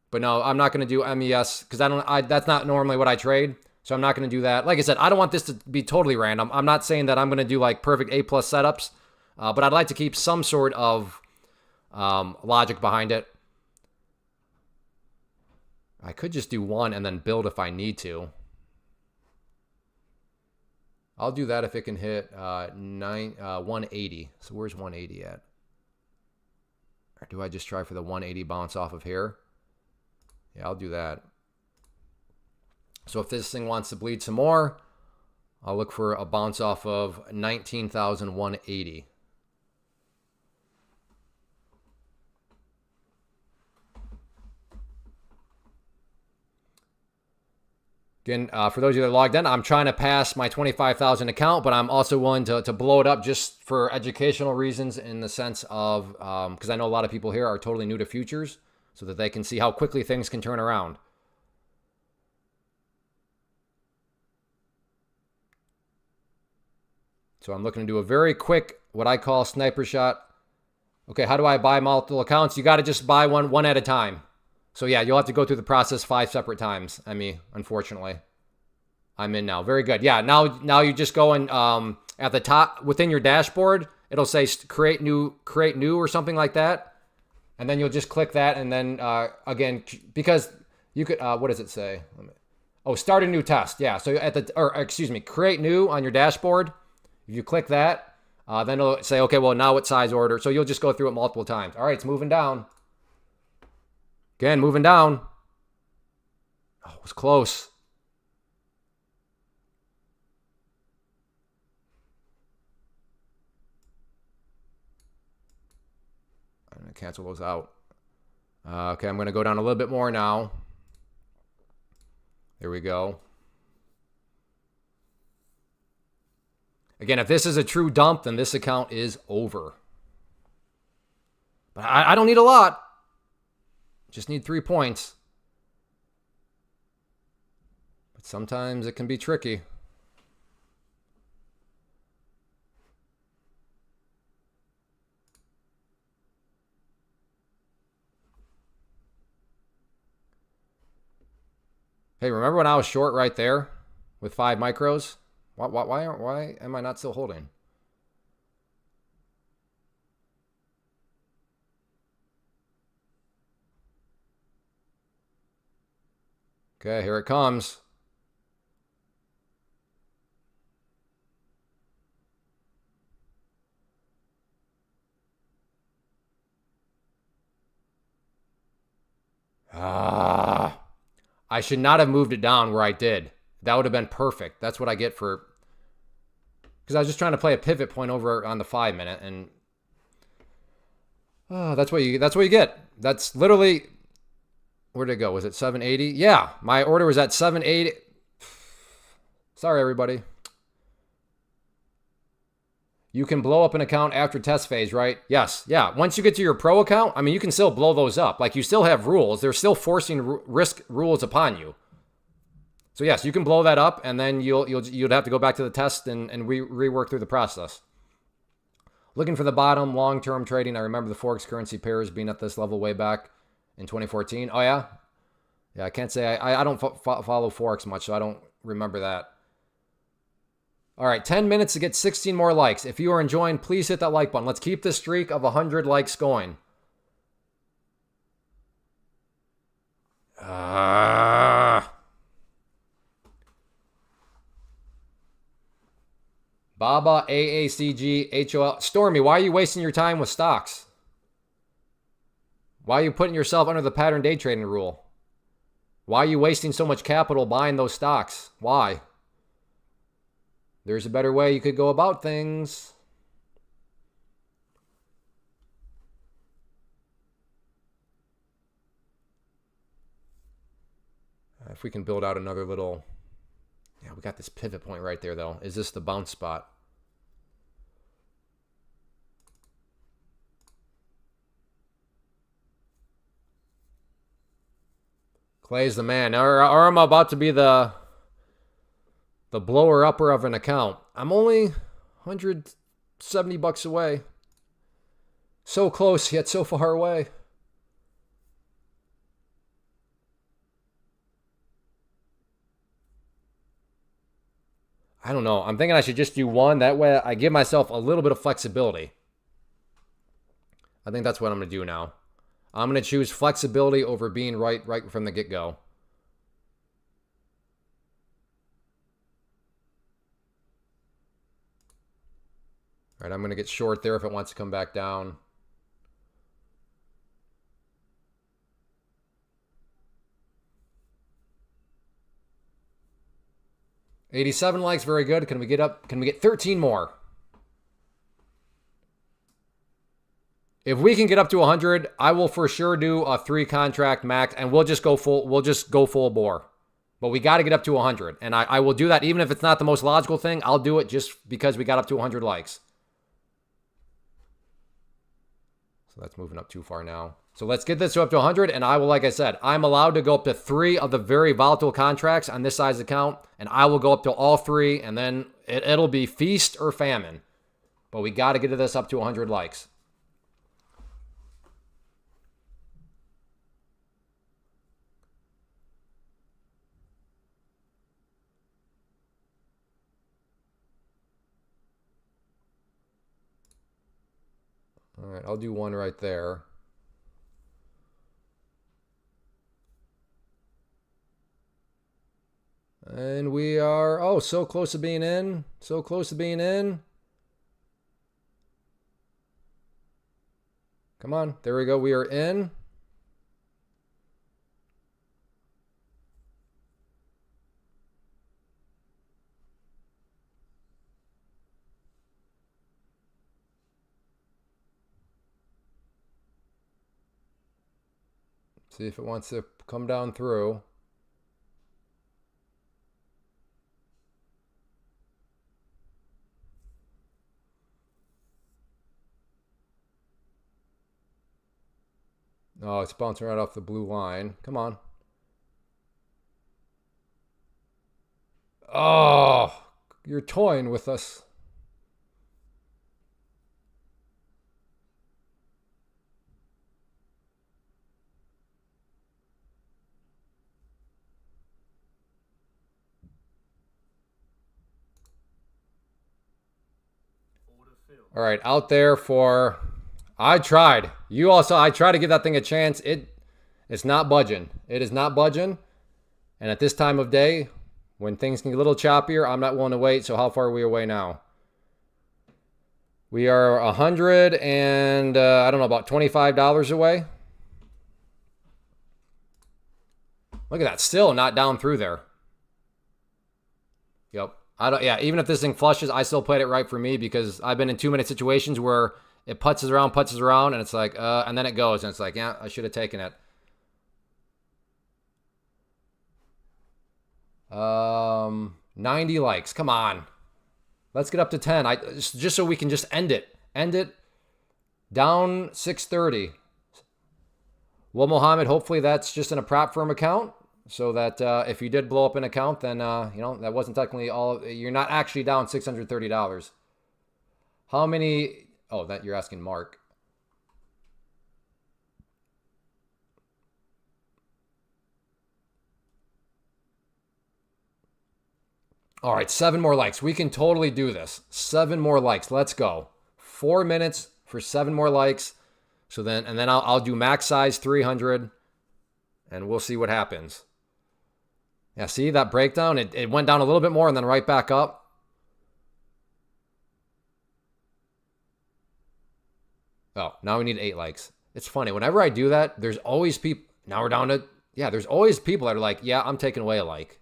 But no, I'm not going to do MES because that's not normally what I trade. So I'm not going to do that. Like I said, I don't want this to be totally random. I'm not saying that I'm going to do like perfect A+ setups, but I'd like to keep some sort of logic behind it. I could just do one and then build if I need to. I'll do that if it can hit 180. So where's 180 at? Or do I just try for the 180 bounce off of here? Yeah, I'll do that. So if this thing wants to bleed some more, I'll look for a bounce off of 19,180. Again, for those of you that are logged in, I'm trying to pass my 25,000 account, but I'm also willing to blow it up just for educational reasons in the sense of, because I know a lot of people here are totally new to futures, so that they can see how quickly things can turn around. So I'm looking to do a very quick, what I call sniper shot. Okay, how do I buy multiple accounts? You got to just buy one at a time. So yeah, you'll have to go through the process 5 separate times. Unfortunately. I'm in now. Very good. Yeah, now you just go and at the top within your dashboard, it'll say create new or something like that. And then you'll just click that and then again, because you could what does it say? Start a new test. Yeah, so create new on your dashboard. If you click that, then it'll say, okay, well, now what size order? So you'll just go through it multiple times. All right, it's moving down. Again, moving down. Oh, it was close. I'm going to cancel those out. Okay, I'm going to go down a little bit more now. There we go. Again, if this is a true dump, then this account is over. But I don't need a lot. Just need 3 points. But sometimes it can be tricky. Hey, remember when I was short right there with 5 micros? Why am I not still holding? Okay, here it comes. I should not have moved it down where I did. That would have been perfect. That's what I get for... Because I was just trying to play a pivot point over on the 5 minute, and... that's what you get. That's literally... Where'd it go? Was it 780? Yeah, my order was at 780. Sorry, everybody. You can blow up an account after test phase, right? Yes. Yeah. Once you get to your pro account, I mean, you can still blow those up. Like, you still have rules. They're still forcing risk rules upon you. So yes, you can blow that up, and then you'd have to go back to the test and rework through the process. Looking for the bottom, long-term trading. I remember the Forex currency pairs being at this level way back in 2014. Oh, yeah? Yeah, I can't say. I don't follow Forex much, so I don't remember that. All right, 10 minutes to get 16 more likes. If you are enjoying, please hit that like button. Let's keep this streak of 100 likes going. Baba, AACG, HOL. Stormy, why are you wasting your time with stocks? Why are you putting yourself under the pattern day trading rule? Why are you wasting so much capital buying those stocks? Why? There's a better way you could go about things. If we can build out another little... Yeah, we got this pivot point right there, though. Is this the bounce spot? Clay's the man. Or I'm about to be the blower upper of an account. I'm only 170 bucks away. So close, yet so far away. I don't know. I'm thinking I should just do one. That way I give myself a little bit of flexibility. I think that's what I'm going to do now. I'm going to choose flexibility over being right from the get-go. All right, I'm going to get short there if it wants to come back down. $87 likes, very good. Can we get 13 more? If we can get up to 100, I will for sure do a 3 contract max, and we'll just go full bore. But we got to get up to 100, and I will do that even if it's not the most logical thing. I'll do it just because we got up to 100 likes. So that's moving up too far now. So let's get this up to 100, and I will, like I said, I'm allowed to go up to 3 of the very volatile contracts on this size account, and I will go up to all 3, and then it'll be feast or famine. But we got to get this up to 100 likes. All right, I'll do one right there. And we are, oh, so close to being in. So close to being in. Come on, there we go. We are in. See if it wants to come down through. Oh, it's bouncing right off the blue line. Come on. Oh, you're toying with us. All right, out there for... I tried. I tried to give that thing a chance. It's not budging. It is not budging. And at this time of day, when things can get a little choppier, I'm not willing to wait. So how far are we away now? We are 100 and, I don't know, about $25 away. Look at that. Still not down through there. Yep. Yeah, even if this thing flushes, I still played it right for me because I've been in 2-minute situations where it putzes around, and it's like, and then it goes, and it's like, yeah, I should have taken it. 90 likes. Come on. Let's get up to 10. Just so we can just end it. End it. Down 630. Well, Mohammed, hopefully that's just in a prop firm account. So that if you did blow up an account, then, that wasn't technically all. You're not actually down $630. How many? Oh, that you're asking Mark. All right, 7 more likes. We can totally do this. 7 more likes. Let's go. 4 minutes for 7 more likes. So then, and then I'll do max size 300, and we'll see what happens. Yeah, see that breakdown? It went down a little bit more and then right back up. Oh, now we need 8 likes. It's funny. Whenever I do that, there's always people. Now we're down to, yeah, there's always people that are like, yeah, I'm taking away a like.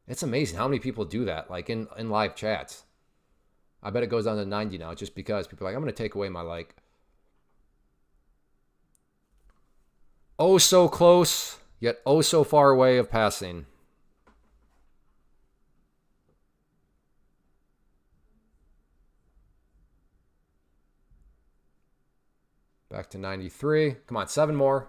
It's amazing how many people do that, like in live chats. I bet it goes down to 90 now just because people are like, I'm going to take away my like. Oh, so close, yet oh, so far away of passing. Back to 93. Come on, 7 more.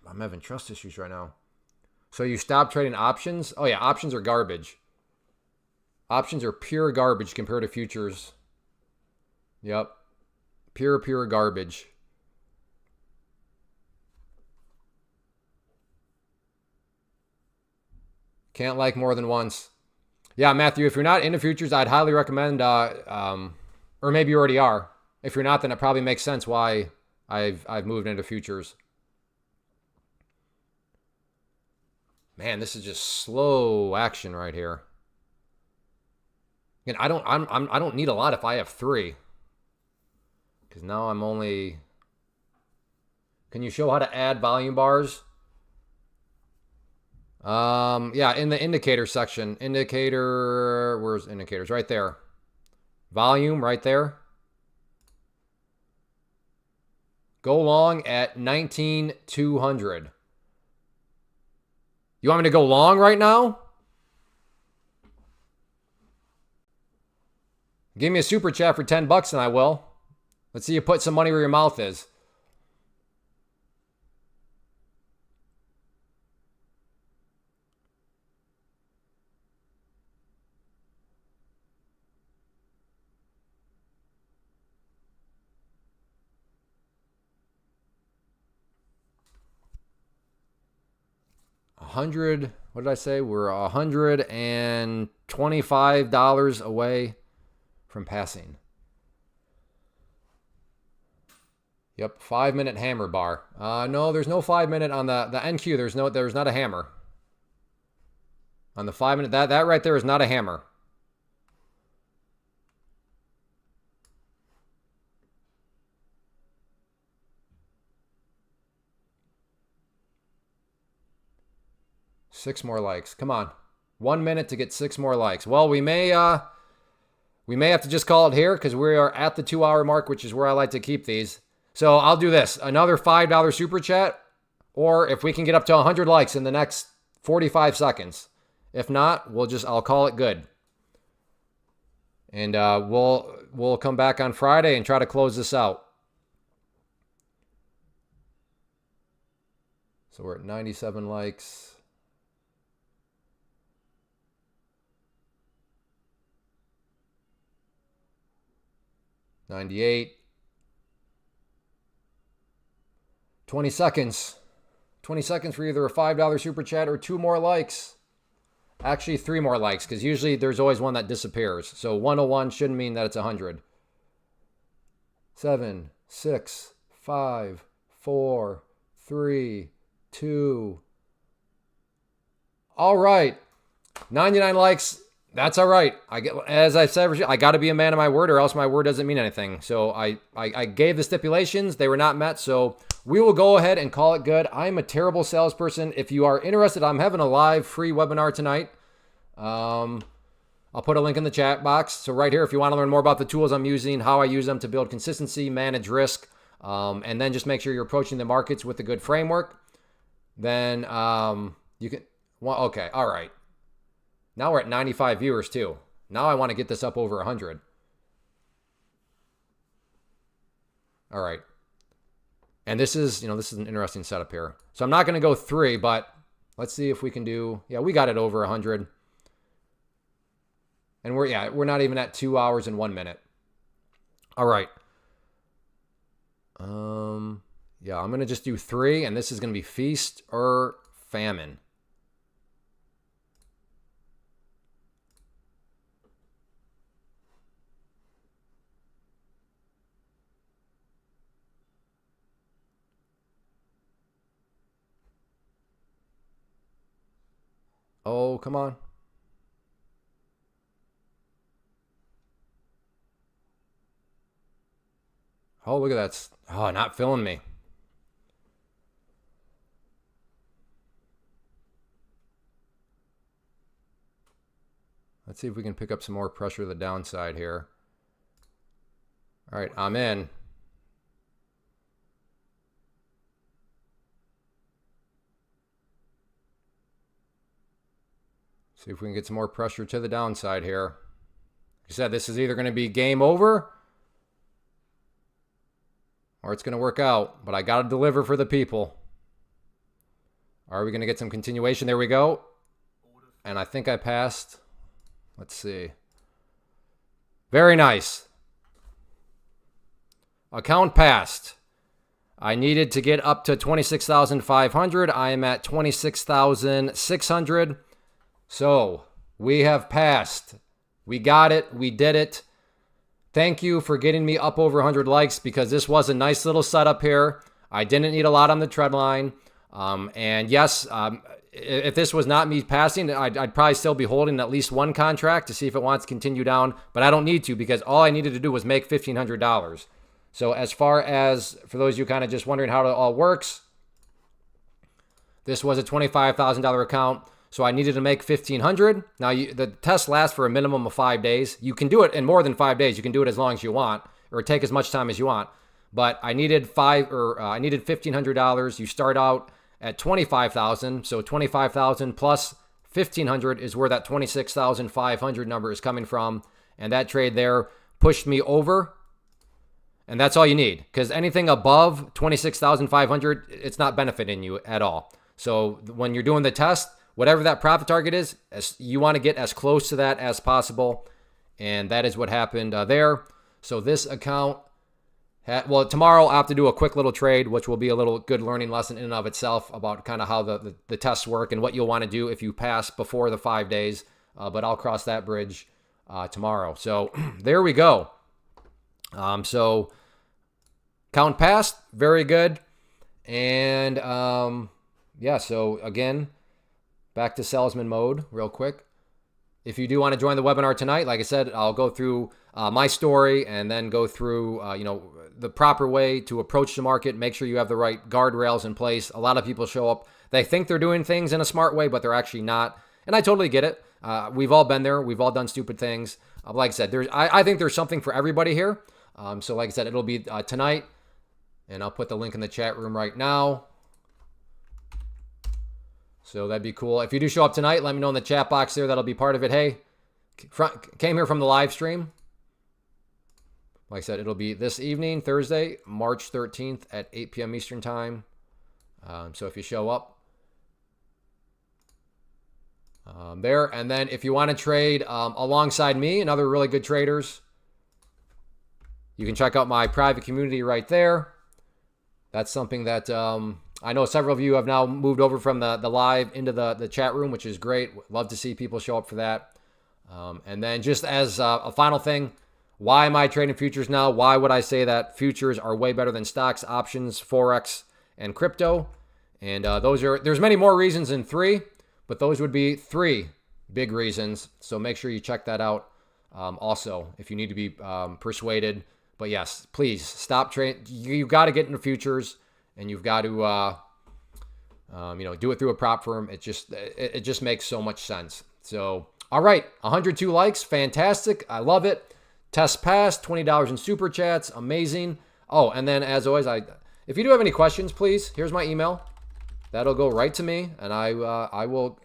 I'm having trust issues right now. So you stop trading options? Oh yeah, options are garbage. Options are pure garbage compared to futures. Yep. Pure garbage. Can't like more than once. Yeah, Matthew, if you're not into futures, I'd highly recommend, or maybe you already are. If you're not, then it probably makes sense why I've moved into futures. Man, this is just slow action right here. And I don't need a lot if I have 3. Because now I'm only. Can you show how to add volume bars? Yeah, in the indicator section. Indicator, where's indicators? Right there. Volume right there. Go long at 19,200. You want me to go long right now? Give me a super chat for $10 and I will. Let's see you put some money where your mouth is. What did I say? We're $125 away from passing. Yep, 5-minute hammer bar. No, there's no 5-minute on the NQ. There's not a hammer. On the 5-minute, that right there is not a hammer. Six more likes. Come on. 1 minute to get 6 more likes. Well, we may have to just call it here because we are at the 2-hour mark, which is where I like to keep these. So I'll do this. Another $5 super chat, or if we can get up to 100 likes in the next 45 seconds. If not, I'll call it good. And we'll come back on Friday and try to close this out. So we're at 97 likes. 98. 20 seconds. 20 seconds for either a $5 super chat or 2 more likes. Actually, 3 more likes, because usually there's always one that disappears. So 101 shouldn't mean that it's 100. 7, 6, 5, 4, 3, 2. All right. 99 likes. That's all right. As I said, I got to be a man of my word, or else my word doesn't mean anything. So I gave the stipulations. They were not met. So we will go ahead and call it good. I'm a terrible salesperson. If you are interested, I'm having a live free webinar tonight. I'll put a link in the chat box. So right here, if you want to learn more about the tools I'm using, how I use them to build consistency, manage risk, and then just make sure you're approaching the markets with a good framework, then you can, well, okay, all right. Now we're at 95 viewers too. Now I want to get this up over 100. All right. And this is an interesting setup here. So I'm not going to go 3, but let's see if we can do, yeah, we got it over 100. And we're not even at 2 hours and 1 minute. All right. Yeah, I'm going to just do 3, and this is going to be feast or famine. Oh, come on. Oh, look at that. Oh, not filling me. Let's see if we can pick up some more pressure to the downside here. All right, I'm in. See if we can get some more pressure to the downside here. Like I said, this is either going to be game over or it's going to work out, but I got to deliver for the people. Are we going to get some continuation? There we go. And I think I passed. Let's see. Very nice. Account passed. I needed to get up to 26,500. I am at 26,600. So we have passed. We got it. We did it. Thank you for getting me up over 100 likes, because this was a nice little setup here. I didn't need a lot on the trend line. And yes, if this was not me passing, I'd probably still be holding at least one contract to see if it wants to continue down. But I don't need to, because all I needed to do was make $1,500. So as far as, for those of you kind of just wondering how it all works, this was a $25,000 account. So I needed to make $1,500. Now the test lasts for a minimum of 5 days. You can do it in more than 5 days. You can do it as long as you want, or take as much time as you want. But I needed $1,500. You start out at 25,000. So 25,000 plus 1,500 is where that 26,500 number is coming from. And that trade there pushed me over. And that's all you need, because anything above 26,500, it's not benefiting you at all. So when you're doing the test, whatever that profit target is, you want to get as close to that as possible. And that is what happened there. So this account, well, tomorrow I'll have to do a quick little trade, which will be a little good learning lesson in and of itself about kind of how the tests work and what you'll want to do if you pass before the 5 days. But I'll cross that bridge tomorrow. So there we go. So count passed, very good. And yeah, so again, back to salesman mode real quick. If you do want to join the webinar tonight, like I said, I'll go through my story and then go through, the proper way to approach the market. Make sure you have the right guardrails in place. A lot of people show up, they think they're doing things in a smart way, but they're actually not. And I totally get it. We've all been there. We've all done stupid things. Like I said, I think there's something for everybody here. So like I said, it'll be tonight, and I'll put the link in the chat room right now. So that'd be cool. If you do show up tonight, let me know in the chat box there. That'll be part of it. Hey, came here from the live stream. Like I said, it'll be this evening, Thursday, March 13th at 8 p.m. Eastern time. So if you show up there, and then if you want to trade alongside me and other really good traders, You can check out my private community right there. That's something that I know several of you have now moved over from the live into the chat room, which is great. Love to see people show up for that. And then just as a final thing, why am I trading futures now? Why would I say that futures are way better than stocks, options, Forex, and crypto? And there's many more reasons than 3, but those would be 3 big reasons. So make sure you check that out also if you need to be persuaded. But yes, please stop trading. You got to get into futures, and you've got to do it through a prop firm. It just makes so much sense. So all right, 102 likes, fantastic. I love it. Test passed, $20 in super chats, amazing. Oh, and then as always, if you do have any questions, please, here's my email. That'll go right to me, and I will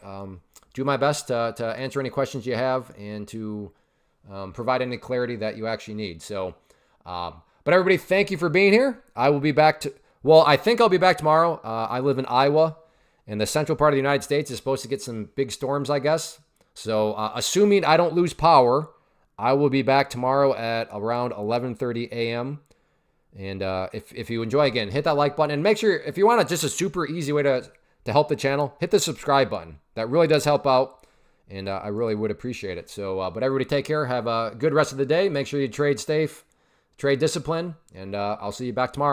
do my best to answer any questions you have and to provide any clarity that you actually need. So, but everybody, thank you for being here. I will be back I think I'll be back tomorrow. I live in Iowa, and the central part of the United States is supposed to get some big storms, I guess. So, assuming I don't lose power, I will be back tomorrow at around 11:30 a.m. And if you enjoy, again, hit that like button, and make sure, if you want just a super easy way to help the channel, hit the subscribe button. That really does help out, and I really would appreciate it. So, but everybody take care. Have a good rest of the day. Make sure you trade safe, trade discipline, and I'll see you back tomorrow.